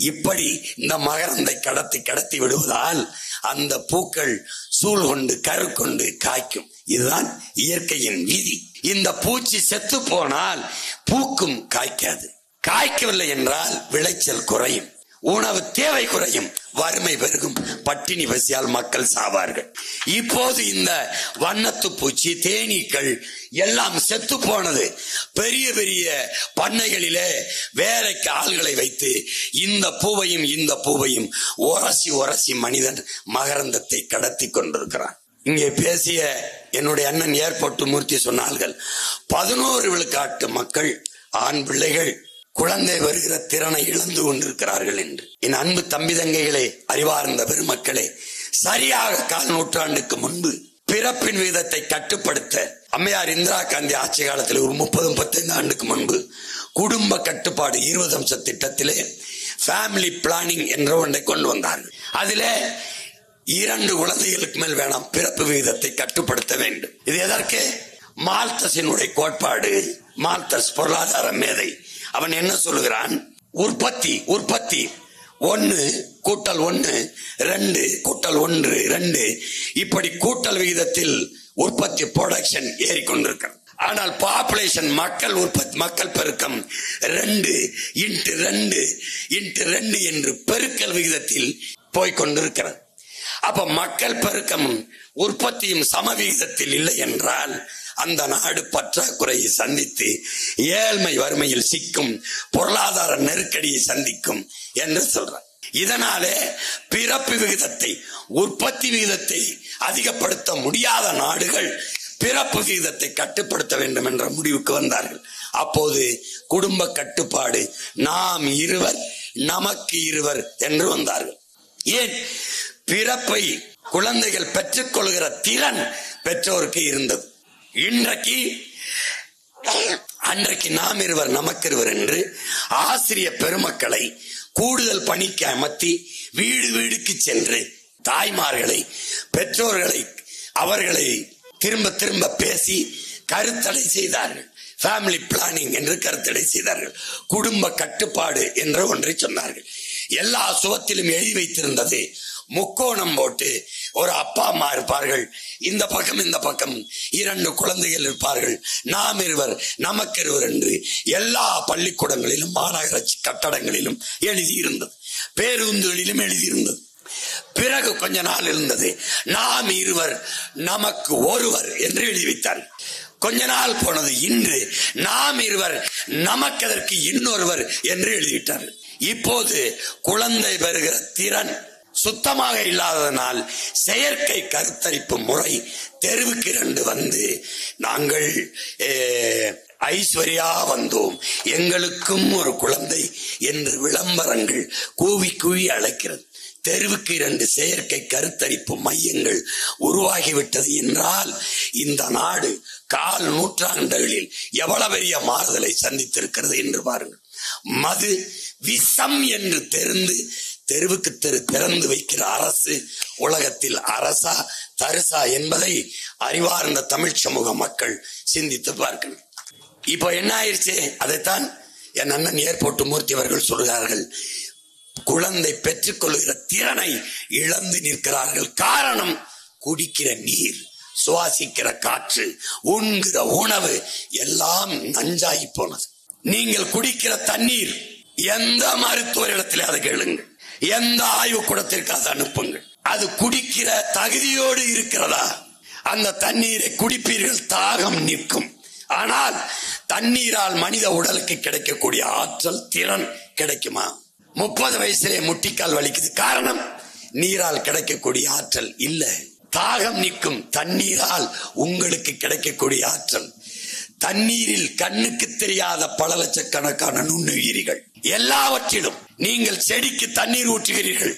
இப்படி இந்த மகரந்தை கடத்தி விடுவதால் அந்த பூக்கள் சூழ் கொண்டு கரு கொண்டு காய்க்கும். இதுதான் இயற்கையின் விதி. இந்த பூச்சி செத்து போனால் பூக்கும், காய்க்காது. காய்க்கவில்லை என்றால் விளைச்சல் குறையும், உணவு தேவை குறையும், வறுமை பெருகும், பட்டினி பசியால் மக்கள் சாவார்கள். இப்போது இந்த வண்ணத்து பூச்சி, தேனீக்கள் எல்லாம் செத்து போனது. பெரிய பெரிய பண்ணைகளிலே வேலைக்கு ஆள்களை வைத்து இந்த பூவையும் இந்த பூவையும் உரசி உரசி மனிதன் மகரந்தத்தை கடத்தி கொண்டிருக்கிறான். இங்கே பேசிய என்னுடைய அண்ணன் ஏர்போர்ட் மூர்த்தி சொன்னார்கள், 11 விழுக்காட்டு மக்கள், ஆண் பிள்ளைகள் குழந்தை வருகிற திறனை இழந்து கொண்டிருக்கிறார்கள் என்று. என் அன்பு தம்பி தங்கைகளே, அறிவார்ந்த பெருமக்களே, சரியாக 1/4 நூற்றாண்டுக்கு முன்பு பிறப்பின் விகிதத்தை கட்டுப்படுத்த அம்மையார் இந்திரா காந்தி ஆட்சி காலத்தில் ஒரு 30-35 ஆண்டுக்கு முன்பு குடும்ப கட்டுப்பாடு 20 அம்ச திட்டத்திலே ஃபேமிலி பிளானிங் என்ற ஒன்றை கொண்டு வந்தார்கள். அதிலே 2 குழந்தைகளுக்கு மேல் வேணாம், பிறப்பு விகிதத்தை கட்டுப்படுத்த வேண்டும். இது எதற்கு? மால்தஸினுடைய கோட்பாடு. மால்தஸ் பொருளாதார மேதை. அவன் என்ன சொல்லுகிறான்? உற்பத்தி 1 கூட்டல் 1 2 கூட்டல் 1 2 இப்படி கூட்டல் விகிதத்தில் உற்பத்தி ப்ரொடக்ஷன் ஏறிக்கொண்டிருக்கிறது. ஆனால் பாப்புலேஷன், மக்கள் உற்பத்தி, மக்கள் பெருக்கம் 2 × 2 × 2 என்று பெருக்கல் விகிதத்தில் போய்கொண்டிருக்கிறது. அப்ப மக்கள் பெருக்கமும் உற்பத்தியும் சம விகிதத்தில் இல்லை என்றால் அந்த நாடு பற்றாக்குறையை சந்தித்து ஏழ்மை வறுமையில் சிக்கும், பொருளாதார நெருக்கடியை சந்திக்கும் என்று சொல்றார். இதனாலே பிறப்பு விகிதத்தை, உற்பத்தி விகிதத்தை அதிகப்படுத்த முடியாத நாடுகள் பிறப்பு விகிதத்தை கட்டுப்படுத்த வேண்டும் என்ற முடிவுக்கு வந்தார்கள். அப்போது குடும்ப கட்டுப்பாடு, நாம் இருவர் நமக்கு இருவர் என்று வந்தார்கள். ஏன்? பிறப்பை குழந்தைகள் பெற்றுக் கொள்கிற திறன் பெற்றோருக்கு இருந்தது. அன்றைக்கு நாம் இருவர் நமக்கு இருவர் என்று ஆசிரிய பெருமக்களை கூடுதல் பணிக்கு அமர்த்தி வீடு வீடுக்கு சென்று தாய்மார்களை, பெற்றோர்களை, அவர்களை திரும்ப திரும்ப பேசி கருத்தடை செய்தார்கள். ஃபேமிலி பிளானிங் என்று கருத்தடை செய்தார்கள். குடும்ப கட்டுப்பாடு என்ற ஒன்றை சொன்னார்கள். எல்லா சுவத்திலும் எழுதி வைத்திருந்தது முக்கோணம் போட்டு ஒரு அப்பா அம்மா இருப்பார்கள், இந்த பக்கம் இந்த பக்கம் 2 குழந்தைகள் இருப்பார்கள், நாம் இருவர் நமக்கு இருவர் என்று எல்லா பள்ளிக்கூடங்களிலும் மாநகராட்சி கட்டடங்களிலும் எழுதியிருந்தது, பேருந்துகளிலும் எழுதியிருந்தது. பிறகு கொஞ்ச நாள் இருந்தது நாம் இருவர் நமக்கு ஒருவர் என்று எழுதி வைத்தார்கள். கொஞ்ச நாள் போனது, இன்று நாம் இருவர் நமக்கதற்கு இன்னொருவர் என்று எழுதிவிட்டார்கள். இப்போது குழந்தை பெறுகிற திறன் சுத்தமாக இல்லாததனால் செயற்கை கருத்தரிப்பு முறை தெருவுக்கு 2 வந்து நாங்கள் ஐஸ்வர்யா வந்தோம், எங்களுக்கும் ஒரு குழந்தை என்று விளம்பரங்கள் கூவி கூவி அழைக்கிறது. தெருவுக்கு 2 செயற்கை கருத்தரிப்பு மையங்கள் உருவாகிவிட்டது என்றால் இந்த நாடு 4 நூற்றாண்டுகளில் எவ்வளவு பெரிய மாறுதலை சந்தித்திருக்கிறது என்று பாருங்கள். மது விஷம் என்று தெரிந்து தெருவுக்கு தெரு திறந்து வைக்கிற அரசு உலகத்தில் அரசா தரிசா என்பதை அறிவார்ந்த தமிழ் சமூக மக்கள் சிந்தித்து பார்க்கணும். இப்போ என்ன ஆயிடுச்சு? அதைத்தான் என் அண்ணன் ஏர்போர்ட் மூர்த்தி அவர்கள் சொல்கிறார்கள், குழந்தை பெற்றுக் கொள்கிற திறனை இழந்து நிற்கிறார்கள். காரணம், குடிக்கிற நீர், சுவாசிக்கிற காற்று, உண்கிற உணவு எல்லாம் நஞ்சாகி போனது. நீங்கள் குடிக்கிற தண்ணீர் எந்த மருத்துவரிடத்தில் அதை கேளுங்கள், எந்த ஆய்வு கூடத்திற்கு அதை அனுப்புங்கள், அது குடிக்கிற தகுதியோடு இருக்கிறதா? அந்த தண்ணீரை குடிப்பீர்கள், தாகம் நிற்கும். ஆனால் தண்ணீரால் மனித உடலுக்கு கிடைக்கக்கூடிய ஆற்றல், திறன் கிடைக்குமா? 30 வயசுலே முட்டிக்கால் வலிக்குது. காரணம், நீரால் கிடைக்கக்கூடிய ஆற்றல் இல்ல. தாகம் நிற்கும். தண்ணீரால் உங்களுக்கு கிடைக்கக்கூடிய ஆற்றல். தண்ணீரில் கண்ணுக்கு தெரியாத பல லட்சக்கணக்கான நுண்ணுயிரிகள். எல்லாவற்றிலும் நீங்கள் செடிக்கு தண்ணீர் ஊற்றுகிறீர்கள்,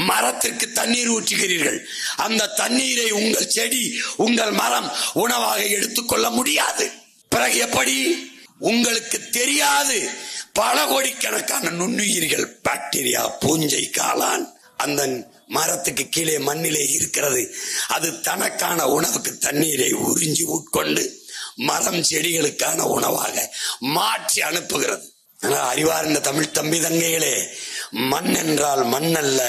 மரத்திற்கு தண்ணீர் ஊற்றுகிறீர்கள். அந்த தண்ணீரை உங்கள் செடி, உங்கள் மரம் உணவாக எடுத்துக்கொள்ள முடியாது. பிறகு எப்படி? உங்களுக்கு தெரியாது பல கோடிக்கணக்கான நுண்ணுயிர்கள், பாக்டீரியா, பூஞ்சை, காளான் அந்த மரத்துக்கு கீழே மண்ணிலே இருக்கிறது. அது தனக்கான உணவுக்கு தண்ணீரை உறிஞ்சி உட்கொண்டு மரம் செடிகளுக்கான உணவாக மாற்றி அனுப்புகிறது. அறிவார்ந்த தமிழ் தம்பி தங்கைகளே, மண் என்றால் மண் அல்ல,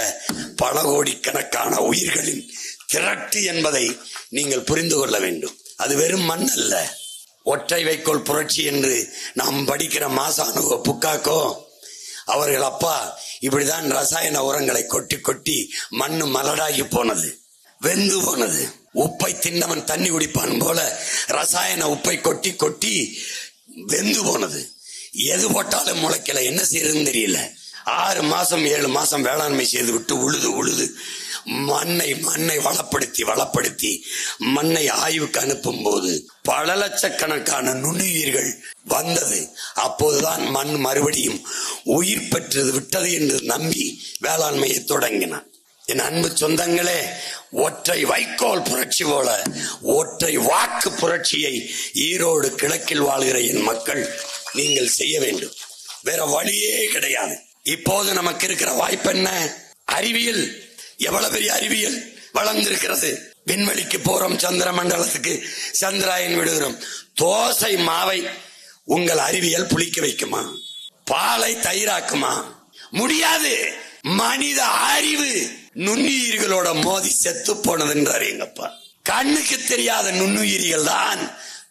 பல கோடிக்கணக்கான உயிர்களின் திரட்டு என்பதை நீங்கள் புரிந்து கொள்ள வேண்டும். அது வெறும் மண் அல்ல. ஒற்றை வைக்கோல் புரட்சி என்று நாம் படிக்கிற மாசானுவோ புக்காக்கோ அவர்கள் அப்பா இப்படிதான் ரசாயன உரங்களை கொட்டி கொட்டி மண்ணு மலடாகி போனது, வெந்து போனது. உப்பை தின்னவன் தண்ணி குடிப்பான் போல ரசாயன உப்பை கொட்டி கொட்டி வெந்து போனது. எது போட்டாலும் முளைக்கல. என்ன செய்யறதுன்னு தெரியல. 6 மாசம் 7 மாசம் வேளாண்மை செய்து விட்டு உழுது மண்ணை வளப்படுத்தி மண்ணை ஆய்வுக்கு அனுப்பும் போது பல லட்சக்கணக்கான நுண்ணுயிர்கள் வந்தது. அப்போதுதான் மண் மறுபடியும் உயிர் பெற்றது விட்டது என்று நம்பி வேளாண்மையை தொடங்கினான். என் அன்பு சொந்தங்களே, ஒற்றை வைக்கோல் புரட்சி போல ஒற்றை வாக்கு புரட்சியை ஈரோடு கிழக்கில் வாழ்கிற என் மக்கள் நீங்கள் செய்ய வேண்டும். வேற வழியே கிடையாது. இப்போது நமக்கு இருக்கிற வாய்ப்பு என்ன? அறிவியல். எவ்வளவு பெரிய அறிவியல் வளர்ந்திருக்கிறது. விண்வெளிக்கு போறோம், சந்திர மண்டலத்துக்கு சந்திராயன் விடுகிறோம். தோசை மாவை உங்கள் அறிவியல் புளிக்க வைக்குமா? பாலை தயிராக்குமா? முடியாது. மனித அறிவு நுண்ணுயிர்களோட மோதி செத்து போனதுன்றார் எங்கப்பா. கண்ணுக்கு தெரியாத நுண்ணுயிரிகள் தான்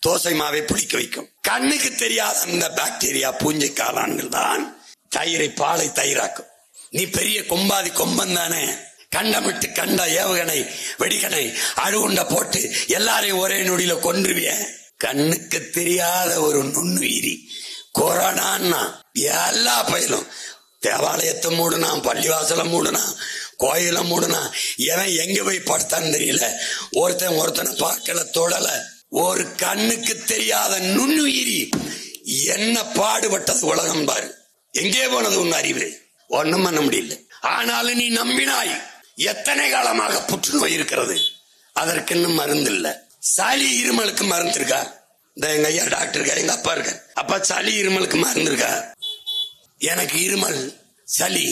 தோசை மாவை புளிக்க வைக்கும். கண்ணுக்கு தெரியாத அந்த பாக்டீரியா, பூஞ்சை, காளான்கள் தான் தயிரை, பாலை தயிராக்கும். நீ பெரிய கொம்பாதி கொம்பன் தானே, கண்டமிட்டு கண்ட ஏவுகணை வெடிகணை அணுகுண்ட போட்டு எல்லாரையும் ஒரே நொடியில கொன்றுவிய. கண்ணுக்கு தெரியாத ஒரு நுண்ணுயிரி கொரோனா எல்லா பயிலும் தேவாலயத்தை மூடுனா, பள்ளிவாசலை மூடுனா, கோயிலை மூடுனா, எவன் எங்க போய் படுத்தான்னு தெரியல. ஒருத்தனை பார்க்கல, தொடல. ஒரு கண்ணுக்கு தெரியாத நுண்ணுயிரி என்ன பாடுபட்டது உலகம் பாரு. எங்கே போனது உன் அறிவு? ஒண்ணும் பண்ண முடியல. ஆனாலும் நீ நம்பினாய். எத்தனை காலமாக புற்றுநோய் இருக்கிறது, அதற்கு இன்னும் மருந்து இல்ல. சளி இருமலுக்கு மருந்து இருக்கா? இந்த எங்க ஐயா டாக்டர் இருக்கா, எங்க அப்பா இருக்க. அப்பா சளி இருமலுக்கு மருந்து இருக்கா? எனக்கு இருமல் சளி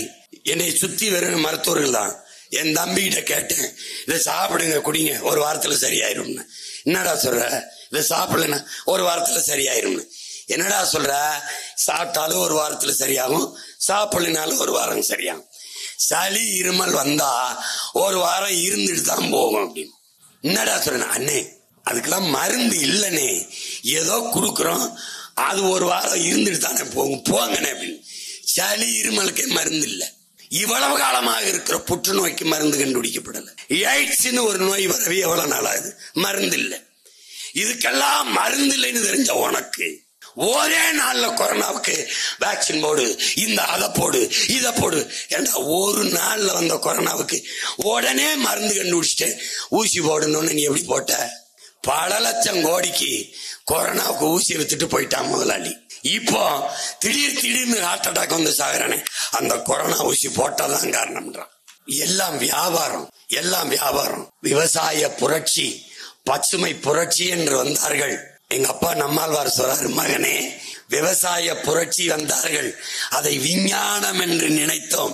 என்னை சுத்தி வெறும் மருத்துவர்கள் தான். என் தம்பி கிட்ட கேட்டேன், இதை சாப்பிடுங்க குடிங்க ஒரு வாரத்துல சரியாயிரும். என்னடா சொல்ற? இதை சாப்பிடலன்னா ஒரு வாரத்துல சரியாயிரும். என்னடா சொல்ற? சாப்பிட்டாலும் ஒரு வாரத்துல சரியாகும், சாப்பிடலினாலும் ஒரு வாரம் சரியாகும். சளி இருமல் வந்தா ஒரு வாரம் இருந்துட்டு தான் போகும் அப்படின்னு. என்னடா சொல்ற? அண்ணே அதுக்கெல்லாம் மருந்து இல்லனே, ஏதோ குடுக்கறோம், அது ஒரு வாரம் இருந்துட்டு தானே போகும், போங்கண்ணே அப்படின்னு. சளி இருமலுக்கே மருந்து இல்ல. இவ்வளவு காலமாக இருக்கிற புற்றுநோய்க்கு மருந்து கண்டுபிடிக்கப்படல. எய்ட்ஸ்னு ஒரு நோய் வரவே எவ்வளவு நாளாகுது, மருந்து இல்ல. இதுக்கெல்லாம் மருந்து இல்லைன்னு தெரிஞ்ச உனக்கு ஒரே நாள்ல கொரோனாவுக்கு வேக்சின் போடு, இந்த அதை போடு, இதை போடு. ஏண்டா ஒரு நாள்ல வந்த கொரோனாவுக்கு உடனே மருந்து கண்டுபிடிச்சிட்டு ஊசி போடணும்னு நீ எப்படி போட்ட? பல லட்சம் கோடிக்கு கொரோனாவுக்கு ஊசி வித்துட்டு போயிட்டான் முதலாளி. இப்போ திடீர்னு ஹார்ட் அட்டாக் வந்து சாகுறானே, அந்த கொரோனா ஊசி போட்டதான் காரணம்ன்றான். எல்லாம் வியாபாரம், எல்லாம் வியாபாரம். விவசாய புரட்சி, பசுமை புரட்சி என்று வந்தார்கள். எங்க அப்பா நம்மாழ்வார் சொல்றாரு, மகனே விவசாய புரட்சி வந்தார்கள், அதை விஞ்ஞானம் என்று நினைத்தோம்,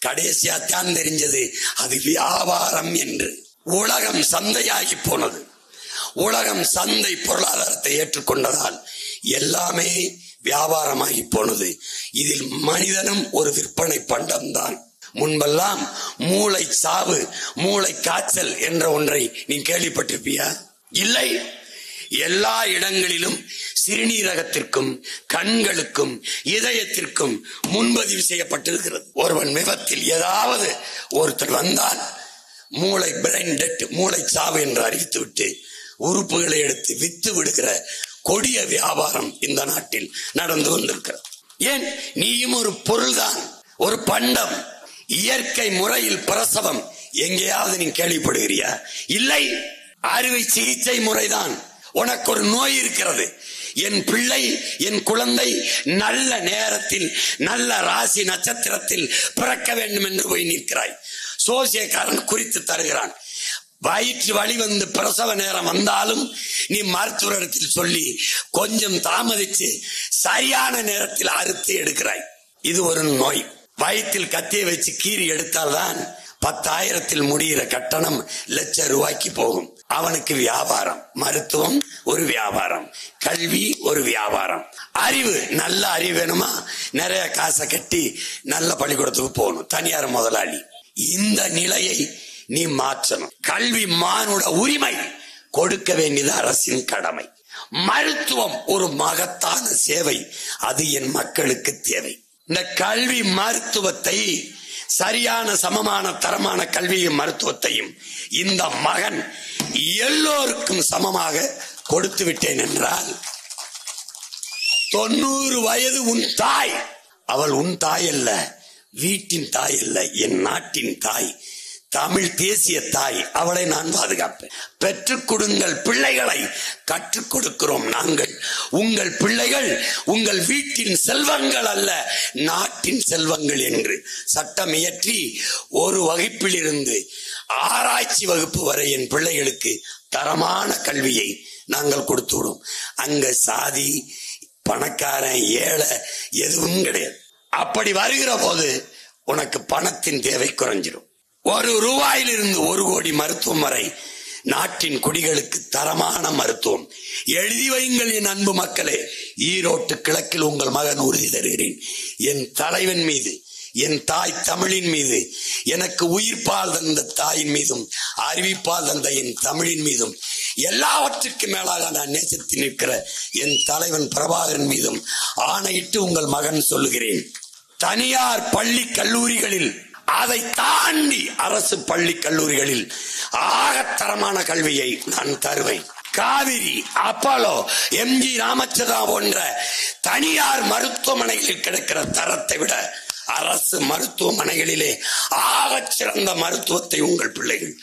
கடைசியா தான் தெரிஞ்சது அது வியாபாரம் என்று. உலகம் சந்தையாகி போனது. உலகம் சந்தை பொருளாதாரத்தை ஏற்றுக்கொண்டதால் எல்லாமே வியாபாரமாகி போனது. இதில் மனிதனும் ஒரு விற்பனை பண்டம் தான். முன்பெல்லாம் மூளை சாவு, மூளை காய்ச்சல் என்ற ஒன்றை நீ கேள்விப்பட்டிருப்பியா? இல்லை. எல்லா இடங்களிலும் சிறுநீரகத்திற்கும் கண்களுக்கும் இதயத்திற்கும் முன்பதிவு செய்யப்பட்டிருக்கிறது. ஒருவன் விபத்தில் ஏதாவது ஒருத்தர் வந்தால் மூளை பிரெயின் டெட், மூளை சாவு என்று அறிவித்துவிட்டு உறுப்புகளை எடுத்து வித்து விடுகிற கொடிய வியாபாரம் இந்த நாட்டில் நடந்து கொண்டிருக்கிறது. ஏன்? நீயும் ஒரு பொருள்தான், ஒரு பண்டம். இயற்கை முறையில் பிரசவம் எங்கேயாவது நீ கேள்விப்படுகிறியா? இல்லை. அறுவை சிகிச்சை முறைதான். உனக்கு ஒரு நோய் இருக்கிறது, என் பிள்ளை என் குழந்தை நல்ல நேரத்தில் நல்ல ராசி நட்சத்திரத்தில் பிறக்க வேண்டும் என்று போய் நிற்கிறாய். சோசியக்காரன் குறித்து தருகிறான். வயிற்று வலி வந்து பிரசவ நேரம் வந்தாலும் நீ மருத்துவரிடத்தில் சொல்லி கொஞ்சம் தாமதிச்சு சரியான நேரத்தில் அறுத்து எடுக்கிறாய். இது ஒரு நோய். வயிற்றில் கத்தியை வச்சு கீறி எடுத்தால்தான் 10,000 முடிகிற கட்டணம் ₹1,00,000 போகும். அவனுக்கு வியாபாரம். மருத்துவம் ஒரு வியாபாரம், கல்வி ஒரு வியாபாரம். அறிவு, நல்ல அறிவு வேணுமா, நிறைய காசை கட்டி நல்ல பள்ளிக்கூடத்துக்கு போகணும், தனியார் முதலாளி. இந்த நிலையை நீ மாற்றணும். கல்வி மானுட உரிமை, கொடுக்க வேண்டியது அரசின் கடமை. மருத்துவம் ஒரு மகத்தான சேவை, அது என் மக்களுக்கு தேவை. இந்த கல்வி மருத்துவத்தை, சரியான சமமான தரமான கல்வியும் மருத்துவத்தையும் இந்த மகன் எல்லோருக்கும் சமமாக கொடுத்து விட்டேன் என்றால் 90 வயது உன் தாய், அவள் உன் தாய் அல்ல, வீட்டின் தாய் அல்ல, என் நாட்டின் தாய், தமிழ் தேசிய தாய். அவளை நான் பாதுகாப்பேன். பெற்றுக் கொடுங்கள் பிள்ளைகளை, கற்றுக் கொடுக்கிறோம் நாங்கள். உங்கள் பிள்ளைகள் உங்கள் வீட்டின் செல்வங்கள் அல்ல, நாட்டின் செல்வங்கள் என்று சட்டம் இயற்றி ஒரு வகுப்பில் இருந்து ஆராய்ச்சி வகுப்பு வரை என் பிள்ளைகளுக்கு தரமான கல்வியை நாங்கள் கொடுத்து விடும். அங்க சாதி, பணக்காரன், ஏழை எதுவும் கிடையாது. அப்படி வருகிற போது உனக்கு பணத்தின் தேவை குறைஞ்சிடும். ₹1 1 கோடி மருத்துவம் வரை நாட்டின் குடிகளுக்கு தரமான மருத்துவம். எழுதி வையுங்கள் என் அன்பு மக்களே. ஈரோட்டு கிழக்கில் உங்கள் மகன் உறுதி தருகிறேன். என் தலைவன் மீது, என் தாய் தமிழின் மீது, எனக்கு உயிர்ப்பால் தந்த தாயின் மீதும் அறிவிப்பால் தந்த என் தமிழின் மீதும் எல்லாவற்றுக்கும் மேலாக நான் நேசித்து நிற்கிற என் தலைவன் பிரபாகரன் மீதும் ஆணையிட்டு உங்கள் மகன் சொல்லுகிறேன். தனியார் பள்ளி கல்லூரிகளில், அதை தாண்டி அரசு பள்ளி கல்லூரிகளில் ஆகத்தரமான கல்வியை நான் தருவேன். காவிரி, அப்போலோ, MG ராமச்சந்திரா போன்ற தனியார் மருத்துவமனைகளில் கிடைக்கிற தரத்தை விட அரசு மருத்துவமனைகளிலே ஆகச் சிறந்த மருத்துவத்தை உங்கள் பிள்ளைகள்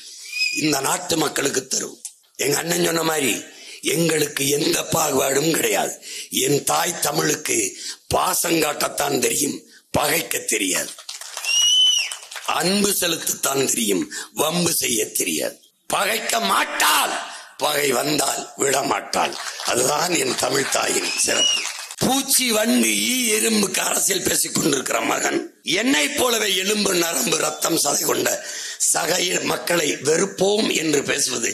இந்த நாட்டு மக்களுக்கு தரும். எங்க அண்ணன் சொன்ன மாதிரி எங்களுக்கு எந்த பாகுபாடும் கிடையாது. என் தாய் தமிழுக்கு பாசம் காட்டத்தான் தெரியும், பகைக்க தெரியாது. அன்பு செலுத்தத்தான் தெரியும், வம்பு செய்ய தெரியாது. பகைக்க மாட்டாள், பகை வந்தால் விடமாட்டாள். அதுதான் என் தமிழ் தாயின் சிறப்பு. பூச்சி, வண்டு, ஈ, எறும்புக்கு அரசியல் பேசிக் கொண்டிருக்கிற மகன் என்னை போலவே எலும்பு, நரம்பு, ரத்தம், சதை கொண்ட சக மக்களை வெறுப்போம் என்று பேசுவது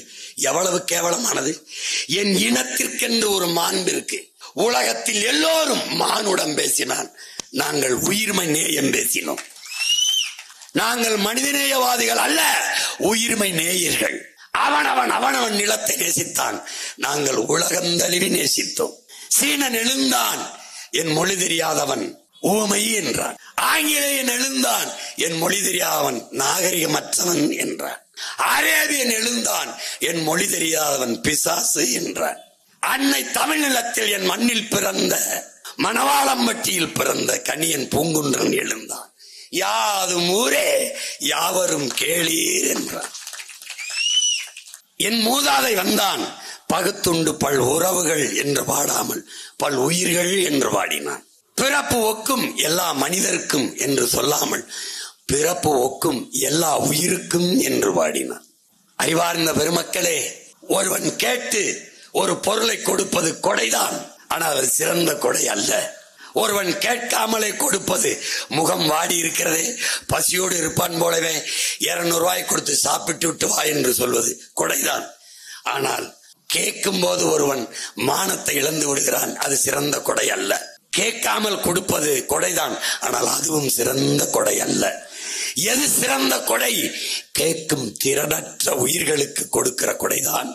எவ்வளவு கேவலமானது. என் இனத்திற்கென்று ஒரு மாண்பு இருக்கு. உலகத்தில் எல்லோரும் மானுடம் பேசினான், நாங்கள் உயிர்மை நேயம் பேசினோம். நாங்கள் மனிதநேயவாதிகள் அல்ல, உயிர்மை நேயர்கள். அவனவன் நிலத்தை நேசித்தான், நாங்கள் உலகந்தழுவி நேசித்தோம். சீனன் எழுந்தான், என் மொழி தெரியாதவன் ஊமை என்றான். ஆங்கிலேயன் எழுந்தான், என் மொழி தெரியாதவன் நாகரிகமற்றவன் என்றான். அரேபியன் எழுந்தான், என் மொழி தெரியாதவன் பிசாசு என்றான். அன்னை தமிழ் நிலத்தில் என் மண்ணில் பிறந்த மணவாளம்பட்டியில் பிறந்த கனியன் பூங்குன்றன் எழுந்தான், யாதும் ஊரே யாவரும் கேளீர் என்றான். என் மூதாதை வந்தான், பகுத்துண்டு பல் உறவுகள் என்று பாடாமல் பல் உயிர்கள் என்று பாடினான். பிறப்பு ஒக்கும் எல்லா மனிதருக்கும் என்று சொல்லாமல் பிறப்பு ஒக்கும் எல்லா உயிருக்கும் என்று பாடினான். அறிவார்ந்த பெருமக்களே, ஒருவன் கேட்டு ஒரு பொருளை கொடுப்பது கொடைதான், ஆனால் அது சிறந்த கொடை அல்ல. ஒருவன் கேட்காமலே கொடுப்பது, முகம் வாடி இருக்கிறதே, பசியோடு இருப்பான் போலவே 200 ரூபாய் கொடுத்து சாப்பிட்டு விட்டு வா என்று சொல்வது கொடைதான். ஆனால் கேட்கும் போது ஒருவன் மானத்தை இழந்து விடுகிறான், அது சிறந்த கொடை அல்ல. கேட்காமல் கொடுப்பது கொடைதான், ஆனால் அதுவும் சிறந்த கொடை அல்ல. எது சிறந்த கொடை? கேட்கும் திறனற்ற உயிர்களுக்கு கொடுக்கிற கொடைதான்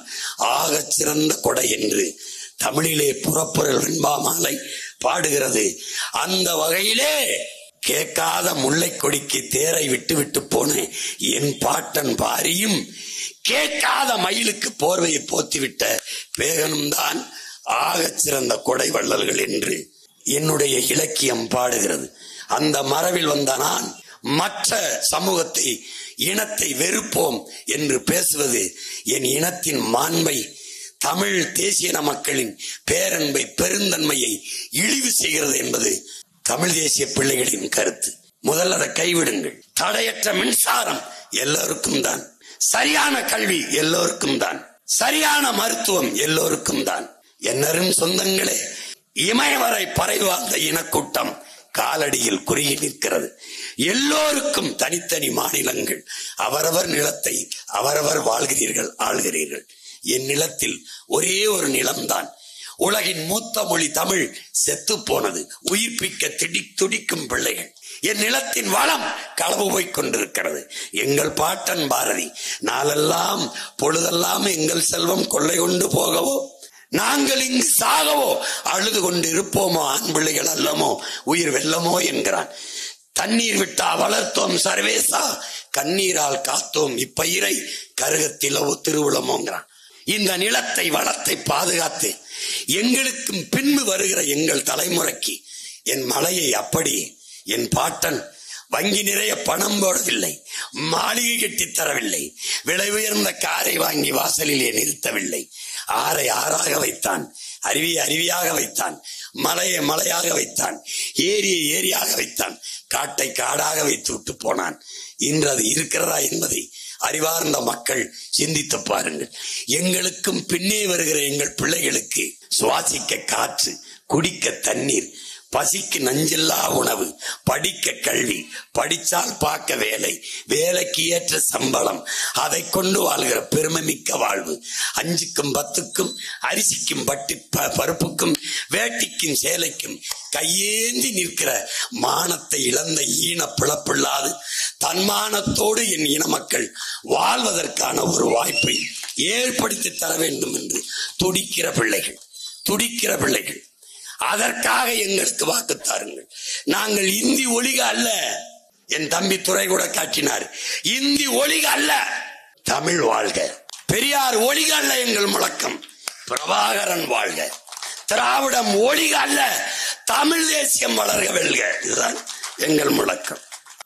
ஆக சிறந்த கொடை என்று தமிழிலே புறப்பொருள் வெண்பாமாலை பாடுகிறது. அந்த வகையிலே கேட்காத முல்லை கொடிக்கு தேரை விட்டு விட்டு போன என் பாட்டன் பாரியும், கேட்காத மயிலுக்கு போர்வையை போத்திவிட்ட பேகனும் தான் ஆக சிறந்த கொடை வள்ளல்கள் என்று என்னுடைய இலக்கியம் பாடுகிறது. அந்த மரபில் வந்த நான் மற்ற சமூகத்தை, இனத்தை வெறுப்போம் என்று பேசுவது என் இனத்தின் மாண்பை, தமிழ் தேசிய மக்களின் பேரன்பை, பெருந்தன்மையை இழிவு செய்கிறது என்பது தமிழ் தேசிய பிள்ளைகளின் கருத்து. முதல்ல அதை கைவிடுங்கள். தடையற்ற மின்சாரம் எல்லோருக்கும் தான், சரியான கல்வி எல்லோருக்கும் தான், சரியான மருத்துவம் எல்லோருக்கும் தான். என்னரும் சொந்தங்களே, இமயவரை பறவை வாழ்ந்த இனக்கூட்டம் காலடியில் குறுகி நிற்கிறது. எல்லோருக்கும் தனித்தனி மாநிலங்கள், அவரவர் நிலத்தை அவரவர் வாழ்கிறீர்கள், ஆள்கிறீர்கள். என் நிலத்தில் ஒரே ஒரு நிலம்தான். உலகின் மூத்த மொழி தமிழ் செத்து போனது, உயிர்ப்பிக்க துடிக்கும் பிள்ளைகள். என் நிலத்தின் வளம் களவு போய் கொண்டிருக்கிறது. எங்கள் பாட்டன் பாரதி, நாளெல்லாம் பொழுதெல்லாம் எங்கள் செல்வம் கொள்ளை கொண்டு போகவோ, நாங்கள் இங்கு சாகவோ, அழுது கொண்டு இருப்போமோ, ஆண் பிள்ளைகள் அல்லமோ, உயிர் வெல்லமோ என்கிறான். தண்ணீர் விட்டா வளர்த்தோம் சர்வேசா, கண்ணீரால் காத்தோம் இப்பயிரை, கருகத்திலவோ திருவுளமோங்கிறான். இந்த நிலத்தை வளத்தை பாதுகாத்து எங்களுக்கும் பின்பு வருகிற எங்கள் தலைமுறைக்கு என் மலையை அப்படி என் பாட்டன் வங்கி நிறைய பணம் போடவில்லை, மாளிகை கட்டி தரவில்லை, விலை உயர்ந்த காரை வாங்கி வாசலிலே நிறுத்தவில்லை. ஆறை ஆறாக வைத்தான், அருவியை அருவியாக வைத்தான், மலையை மலையாக வைத்தான், ஏரியை ஏரியாக வைத்தான், காட்டை காடாக வைத்து விட்டு போனான். இன்று அது இருக்கிறதா என்பதை அறிவார்ந்த மக்கள் சிந்தித்து பாருங்கள். எங்களுக்கும் பின்னே வருகிற எங்கள் பிள்ளைகளுக்கு சுவாசிக்க காற்று, குடிக்க தண்ணீர், பசிக்கு நஞ்சில்லா உணவு, படிக்க கல்வி, படிச்சால் பார்க்க வேலை, வேலைக்கு ஏற்ற சம்பளம், அதை கொண்டு வாழ்கிற பெருமை மிக்க வாழ்வு. 5க்கும் 10க்கும் அரிசிக்கும் பருப்புக்கும் வேட்டிக்கும் சேலைக்கும் கையேந்தி நிற்கிற மானத்தை இழந்த ஈன பிளப்பில்லாது தன்மானத்தோடு என் இன மக்கள் வாழ்வதற்கான ஒரு வாய்ப்பை ஏற்படுத்தி தர வேண்டும் என்று துடிக்கிற பிள்ளைகள். அதற்காக எங்களுக்கு வாக்கு தாருங்கள். நாங்கள் இந்தி ஒழிக அல்ல, என் தம்பி துறை கூட காட்டினார், இந்தி ஒழிக அல்ல, தமிழ் வாழ்க. பெரியார் ஒழிக அல்ல எங்கள் முழக்கம், பிரபாகரன் வாழ்க. திராவிடம் ஒழிக அல்ல, தமிழ் தேசியம் வளர்க வெல்க, இதுதான் எங்கள் முழக்கம்.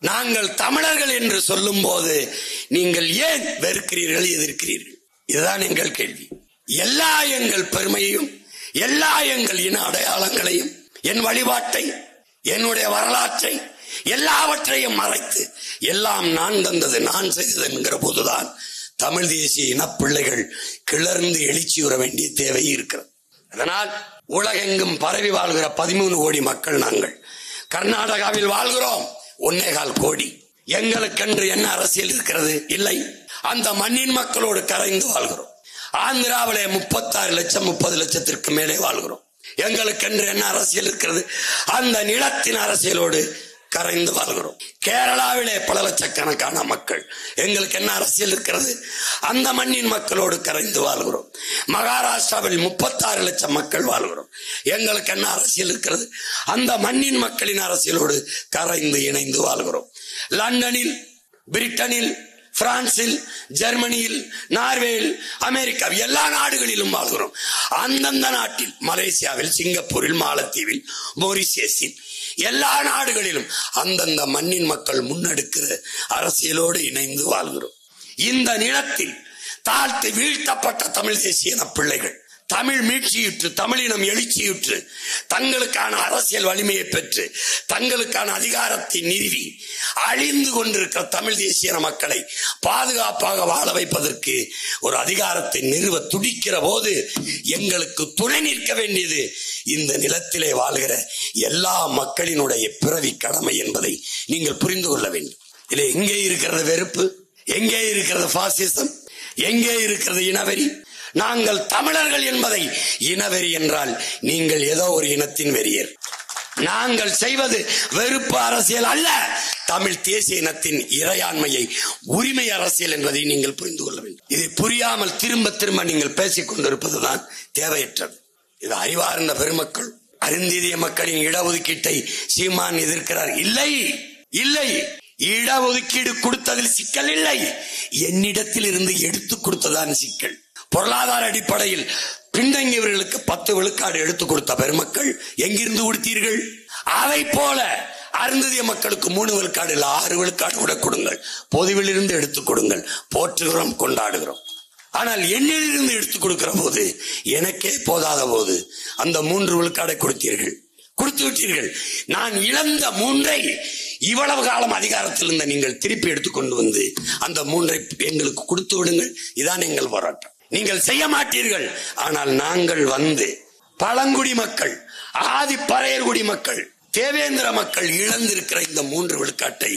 நாங்கள் தமிழர்கள் என்று சொல்லும் போது நீங்கள் ஏன் வெறுக்கிறீர்கள், எதிர்க்கிறீர்கள்? இதுதான் எங்கள் கேள்வி. எல்லா எங்கள் பெருமையையும், எல்லா எங்கள் இன அடையாளங்களையும், என் வழிபாட்டை, என்னுடைய வரலாற்றை எல்லாவற்றையும் மறைத்து எல்லாம் நான் தந்தது, நான் செய்தது என்கிற போதுதான் தமிழ் தேசிய இனப்பிள்ளைகள் கிளர்ந்து எழுச்சியுற வேண்டிய தேவை இருக்கிறது. அதனால் உலகெங்கும் பரவி வாழ்கிற 13 கோடி மக்கள் நாங்கள். கர்நாடகாவில் வாழ்கிறோம் 1.25 கோடி. எங்களுக்கென்று என்ன அரசியல் இருக்கிறது? இல்லை. அந்த மண்ணின் மக்களோடு கரைந்து வாழ்கிறோம். ஆந்திராவிலே 36 லட்சம் 30 லட்சத்திற்கு மேலே வாழ்கிறோம். எங்களுக்கென்று என்ன அரசியல் இருக்கிறது? அந்த நிலத்தின் அரசியலோடு கரைந்து வாழ்கிறோம். கேரளாவிலே பல லட்சக்கணக்கான மக்கள். எங்களுக்கு என்ன அரசியல் இருக்கிறது? அந்த மண்ணின் மக்களோடு கரைந்து வாழ்கிறோம். மகாராஷ்டிராவில் 36 லட்சம் மக்கள் வாழ்கிறோம். எங்களுக்கு என்ன அரசியல் இருக்கிறது? அந்த மண்ணின் மக்களின் அரசியலோடு கரைந்து இணைந்து வாழ்கிறோம். லண்டனில், பிரிட்டனில், பிரான்சில், ஜெர்மனியில், நார்வேயில், அமெரிக்கா, எல்லா நாடுகளிலும் வாழ்கிறோம். அந்தந்த நாட்டில், மலேசியாவில், சிங்கப்பூரில், மாலத்தீவில், மொரிஷியஸில், எல்லா நாடுகளிலும் அந்தந்த மண்ணின் மக்கள் முன்னெடுக்கிற அரசியலோடு இணைந்து வாழ்கிறோம். இந்த நிலத்தில் தாழ்த்து வீழ்த்தப்பட்ட தமிழ் தேசிய பிள்ளைகள் தமிழ் மீட்சியுற்று, தமிழினம் எழுச்சியுற்று, தங்களுக்கான அரசியல் வலிமையை பெற்று, தங்களுக்கான அதிகாரத்தை நிறுவி அழிந்து கொண்டிருக்கிற தமிழ் தேசிய மக்களை பாதுகாப்பாக வாழ வைப்பதற்கு ஒரு அதிகாரத்தை நிறுவ துடிக்கிற போது எங்களுக்கு துணை நிற்க வேண்டியது இந்த நிலத்திலே வாழ்கிற எல்லா மக்களினுடைய பிறவி கடமை என்பதை நீங்கள் புரிந்து கொள்ள வேண்டும். இல்லை, எங்கே இருக்கிறது வெறுப்பு? எங்கே இருக்கிறது பாசிசம்? எங்கே இருக்கிறது இனவெறி? நாங்கள் தமிழர்கள் என்பதை இனவெறி என்றால் நீங்கள் ஏதோ ஒரு இனத்தின் வெறியர். நாங்கள் செய்வது வெறுப்பு அரசியல் அல்ல, தமிழ் தேசிய இனத்தின் இறையாண்மையை, உரிமை அரசியல் என்பதை நீங்கள் புரிந்து கொள்ள வேண்டும். இதை புரியாமல் திரும்ப திரும்ப நீங்கள் பேசிக் கொண்டிருப்பதுதான் தேவையற்றது. இது அறிவார்ந்த பெருமக்கள், அருந்ததிய மக்களின் இடஒதுக்கீட்டை சீமான் எதிர்க்கிறார். இல்லை, இல்லை, இடஒதுக்கீடு கொடுத்ததில் சிக்கல் இல்லை, என்னிடத்தில் இருந்து எடுத்து கொடுத்ததான் சிக்கல். பொருளாதார அடிப்படையில் பின்தங்கியவர்களுக்கு 10 விழுக்காடு எடுத்துக் கொடுத்த பெருமக்கள் எங்கிருந்து கொடுத்தீர்கள்? அதை போல அருந்ததிய மக்களுக்கு 3 விழுக்காடு இல்ல 6 விழுக்காடு கூட கொடுங்கள். பொதுவில் இருந்து எடுத்துக் கொடுங்கள். போற்றுகிறோம், கொண்டாடுகிறோம். ஆனால் என்னிலிருந்து எடுத்துக் கொடுக்கிற போது, எனக்கே போதாத போது அந்த 3 விழுக்காடை கொடுத்தீர்கள், கொடுத்து விட்டீர்கள். நான் இழந்த 3ஐ இவ்வளவு காலம் அதிகாரத்தில் இருந்த நீங்கள் திருப்பி எடுத்துக்கொண்டு வந்து அந்த 3ஐ எங்களுக்கு கொடுத்து விடுங்கள். இதான் எங்கள் போராட்டம். நீங்கள் செய்ய மாட்டீர்கள். ஆனால் நாங்கள் வந்து பழங்குடி மக்கள், ஆதி பறையர்குடி மக்கள், தேவேந்திர மக்கள் இழந்திருக்கிற இந்த 3 விழுக்காட்டை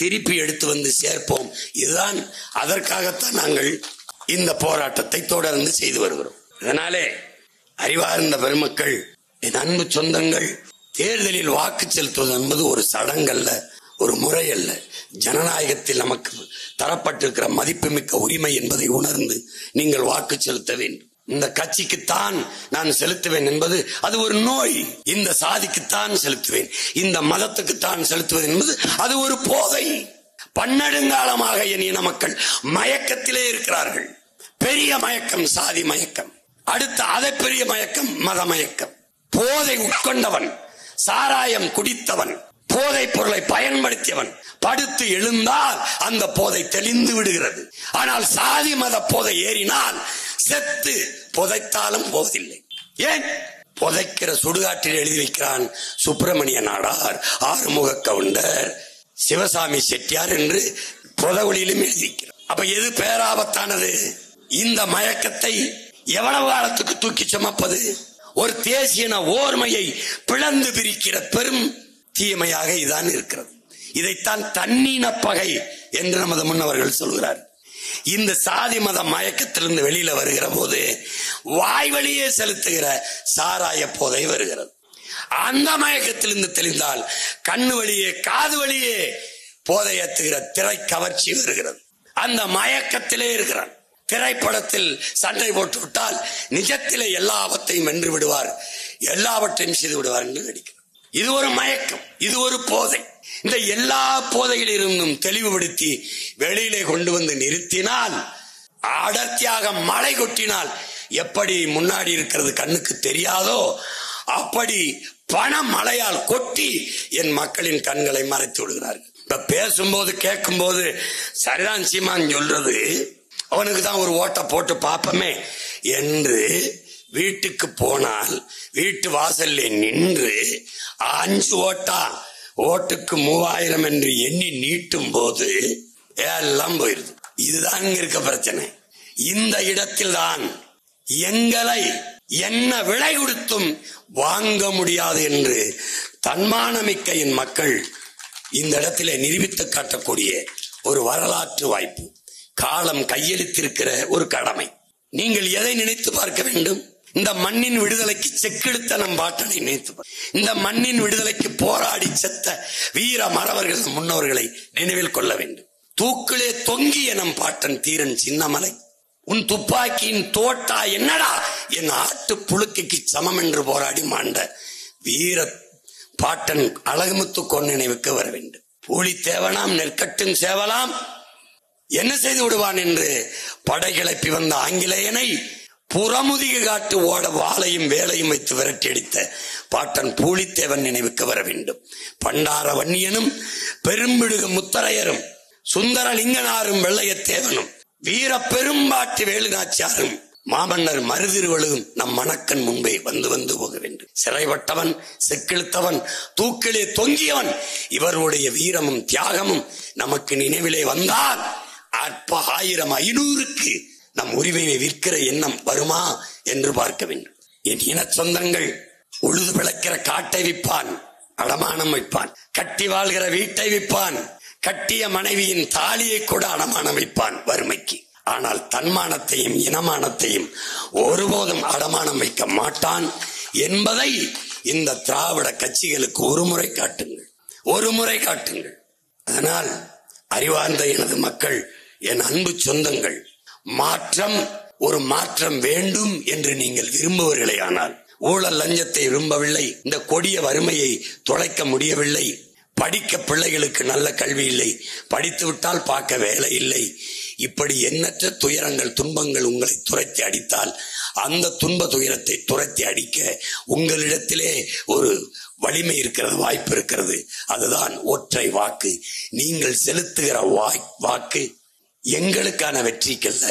திருப்பி எடுத்து வந்து சேர்ப்போம். இதுதான், அதற்காகத்தான் நாங்கள் இந்த போராட்டத்தை தொடர்ந்து செய்து வருகிறோம். இதனாலே அறிவார்ந்த பெருமக்கள், என் அன்பு சொந்தங்கள், தேர்தலில் வாக்கு செலுத்துவது என்பது ஒரு சடங்கல்ல, ஒரு முறை அல்ல. ஜனநாயகத்தில் நமக்கு தரப்பட்டிருக்கிற மதிப்புமிக்க உரிமை என்பதை உணர்ந்து நீங்கள் வாக்கு செலுத்த வேண்டும். இந்த கட்சிக்குத்தான் நான் செலுத்துவேன் என்பது அது ஒரு நோய். இந்த சாதிக்குத்தான் செலுத்துவேன், இந்த மதத்துக்குத்தான் செலுத்துவேன் என்பது அது ஒரு போதை. பன்னெடுங்காலமாக என் இன மக்கள் மயக்கத்திலே இருக்கிறார்கள். பெரிய மயக்கம் சாதி மயக்கம், அடுத்த அதை பெரிய மயக்கம் மத மயக்கம். போதை உட்கொண்டவன், சாராயம் குடித்தவன், போதை பொருளை பயன்படுத்தியவன் படுத்து எழுந்தால் அந்த போதை தெளிந்து விடுகிறது. ஆனால் சாதி மத போதை ஏறினால் செத்து புதைத்தாலும் போவதில்லை. ஏன்? புதைக்கிற சுடுகாட்டில் எழுதி வைக்கிறான் சுப்பிரமணிய நாடார், ஆறுமுக கவுண்டர், சிவசாமி செட்டியார் என்று புதவொலியிலும் எழுதி வைக்கிறார். அப்ப எது பேராபத்தானது? இந்த மயக்கத்தை எவ்வளவு காலத்துக்கு தூக்கி சுமப்பது? ஒரு தேசியன ஓர்மையை பிளந்து பிரிக்கிற பெரும் தீமையாக இதான் இருக்கிறது. இதைத்தான் தன்னின பகை என்று நமது முன்னவர்கள் சொல்கிறார். இந்த சாதி மத மயக்கத்திலிருந்து வெளியில வருகிற போது வாய் வழியே செலுத்துகிற சாராய போதை வருகிறது. அந்த மயக்கத்திலிருந்து தெளிந்தால் கண்ணு வழியே காது வழியே போதை ஏற்றுகிற திரை கவர்ச்சி வருகிறது. அந்த மயக்கத்திலே இருக்கிறான். திரைப்படத்தில் சண்டை போட்டு விட்டால் நிஜத்திலே எல்லாவற்றையும் வென்று விடுவார், எல்லாவற்றையும் செய்து விடுவார் என்று நடிக்கிறார். இது ஒரு மயக்கம், இது ஒரு போதை. இந்த எல்லா போதையிலிருந்தும் தெளிவுபடுத்தி வெளியிலே கொண்டு வந்து நிறுத்தினால், அடர்த்தியாக மழை கொட்டினால் எப்படி முன்னாடி இருக்கிறது கண்ணுக்கு தெரியாதோ அப்படி பண மழையால் கொட்டி என் மக்களின் கண்களை மறைத்து விடுகிறார்கள். இப்ப பேசும்போது கேட்கும் போது சரிதான் சீமான் சொல்றது, அவனுக்கு தான் ஒரு ஓட்டை போட்டு பார்ப்போமே என்று வீட்டுக்கு போனால் வீட்டு வாசல்ல நின்று 5 ஓட்டா ஓட்டுக்கு 3000 என்று எண்ணி நீட்டும் போது எல்லாம் போயிருது. இதுதான் இங்க இருக்க பிரச்சனை. இந்த இடத்தில் தான் எங்களை என்ன விலை கொடுத்தும் வாங்க முடியாது என்று தன்மானமிக்க என் மக்கள் இந்த இடத்திலே நிரூபித்து காட்டக்கூடிய ஒரு வரலாற்று வாய்ப்பு. காலம் கையெழுத்திருக்கிற ஒரு கடமை. நீங்கள் எதை நினைத்து பார்க்க வேண்டும்? இந்த மண்ணின் விடுதலைக்கு செக்கெடுத்த நம் பாட்டனை நினைத்து, இந்த மண்ணின் விடுதலைக்கு போராடி செத்த வீர மறவர்கள் முன்னோர்களை நினைவில் கொள்ள வேண்டும். தூக்கிலே தொங்கிய நம் பாட்டன் தீரன் சின்னமலை, உன் துப்பாக்கியின் தோட்டா என்னடா என் ஆட்டு புழுக்கைக்கு சமம் என்று போராடி மாண்ட வீர பாட்டன் அழகுமுத்து கொன் நினைவுக்கு வர வேண்டும். பூலித்தேவனாம் நெற்கட்டும் சேவலாம் என்ன செய்து விடுவான் என்று படை கிளப்பி வந்த ஆங்கிலேயனை புறமுதுகு காட்டு ஓட வாளையும் வேலையும் வைத்து விரட்டி அடித்த பாட்டன் பூலித்தேவன் நினைவுக்கு வர வேண்டும். பண்டார வன்னியனும் பெரும்பிடுகு முத்தரையரும் சுந்தரலிங்கனாரும் வெள்ளையத்தேவனும் வீர பெரும்பாட்டு வேலுநாச்சியாரும் மாமன்னர் மருதிருவழும் நம் மணக்கன் முன்பே வந்து வந்து போக வேண்டும். சிறைப்பட்டவன், செக்கிழுத்தவன், தூக்கிலே தொங்கியவன், இவருடைய வீரமும் தியாகமும் நமக்கு நினைவிலே வந்தால் அற்ப 1000 500க்கு நம் உரிமையை விற்கிற எண்ணம் வருமா என்று பார்க்க வேண்டும். என் இன சொந்தங்கள் உழுது விளக்கிற காட்டை விற்பான், அடமானம் வைப்பான். கட்டி வாழ்கிற வீட்டை விற்பான், கட்டிய மனைவியின் தாலியை கூட அடமானம் வைப்பான் வறுமைக்கு. ஆனால் தன்மானத்தையும் இனமானத்தையும் ஒருபோதும் அடமானம் வைக்க மாட்டான் என்பதை இந்த திராவிட கட்சிகளுக்கு ஒருமுறை காட்டுங்கள். அதனால் அறிவார்ந்த எனது மக்கள், என் அன்பு சொந்தங்கள், ஒரு மாற்றம் வேண்டும் என்று நீங்கள் விரும்புவர்களே ஆனால், ஊழல் லஞ்சத்தை விரும்பவில்லை, இந்த கொடிய வறுமையை தொலைக்க முடியவில்லை, படிக்க பிள்ளைகளுக்கு நல்ல கல்வி இல்லை, படித்து விட்டால் பார்க்க வேலை இல்லை, இப்படி எண்ணற்ற துயரங்கள் துன்பங்கள் உங்களை துரத்தி அடித்தால் அந்த துன்ப துயரத்தை துரத்தி அடிக்க உங்களிடத்திலே ஒரு வலிமை இருக்கிறது, வாய்ப்பு இருக்கிறது. அதுதான் ஒற்றை வாக்கு. நீங்கள் செலுத்துகிற வாக்கு எங்களுக்கான வெற்றிக்கல்ல,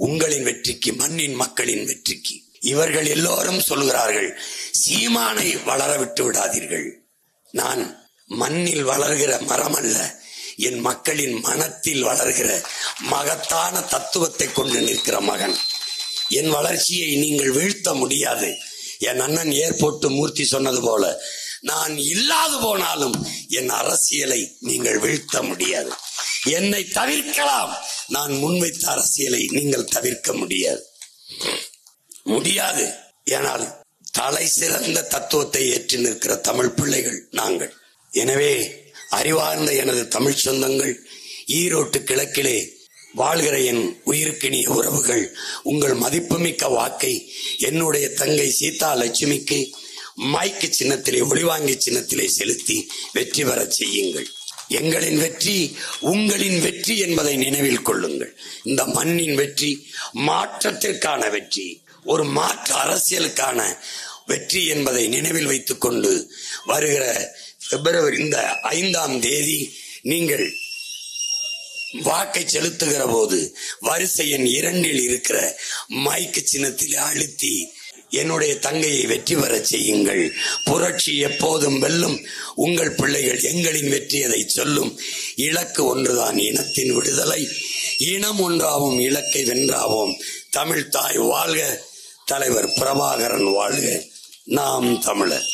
உங்களின் வெற்றிக்கு, மண்ணின் மக்களின் வெற்றிக்கு. இவர்கள் எல்லோரும் சொல்கிறார்கள், சீமானை வளர விட்டு விடாதீர்கள். நான் மண்ணில் வளர்கிற மரம் அல்ல, என் மக்களின் மனத்தில் வளர்கிற மகத்தான தத்துவத்தை கொண்டு நிற்கிற மகன். என் வளர்ச்சியை நீங்கள் வீழ்த்த முடியாது. என் அண்ணன் ஏர்போர்ட் மூர்த்தி சொன்னது போல, நான் இல்லாது போனாலும் என் அரசியலை நீங்கள் வீழ்த்த முடியாது. என்னை தவிர்க்கலாம், நான் முன்வைத்த அரசியலை நீங்கள் தவிர்க்க முடியாது. ஏனால் தலை சிறந்த தத்துவத்தை ஏற்றி நிற்கிற தமிழ் பிள்ளைகள் நாங்கள். எனவே அறிவார்ந்த எனது தமிழ் சொந்தங்கள், ஈரோட்டு கிழக்கிலே வாழ்கிற என் உயிருக்கினிய உறவுகள், உங்கள் மதிப்புமிக்க வாக்கை என்னுடைய தங்கை சீதா லட்சுமிக்கு மைக்கு சின்னத்திலே, ஒளிவாங்கி சின்னத்திலே செலுத்தி வெற்றி பெற செய்யுங்கள். எங்களின் வெற்றி உங்களின் வெற்றி என்பதை நினைவில் கொள்ளுங்கள். இந்த மண்ணின் வெற்றி மாற்றத்திற்கான வெற்றி, ஒரு மாற்று அரசியலுக்கான வெற்றி என்பதை நினைவில் வைத்துக் கொண்டு வருகிற பிப்ரவரி இந்த 5ஆம் தேதி நீங்கள் வாக்கை செலுத்துகிற போது வரிசை எண் 2இல் இருக்கிற மைக்கு சின்னத்தில் அழுத்தி என்னுடைய தங்கையை வெற்றி பெற செய்யுங்கள். புரட்சி எப்போதும் வெல்லும். உங்கள் பிள்ளைகள் எங்களின் வெற்றியதை சொல்லும். இலக்கு ஒன்றுதான், இனத்தின் விடுதலை. இனம் ஒன்றாவும் இலக்கை வென்றாவோம். தமிழ் தாய் வாழ்க, தலைவர் பிரபாகரன் வாழ்க, நாம் தமிழர்.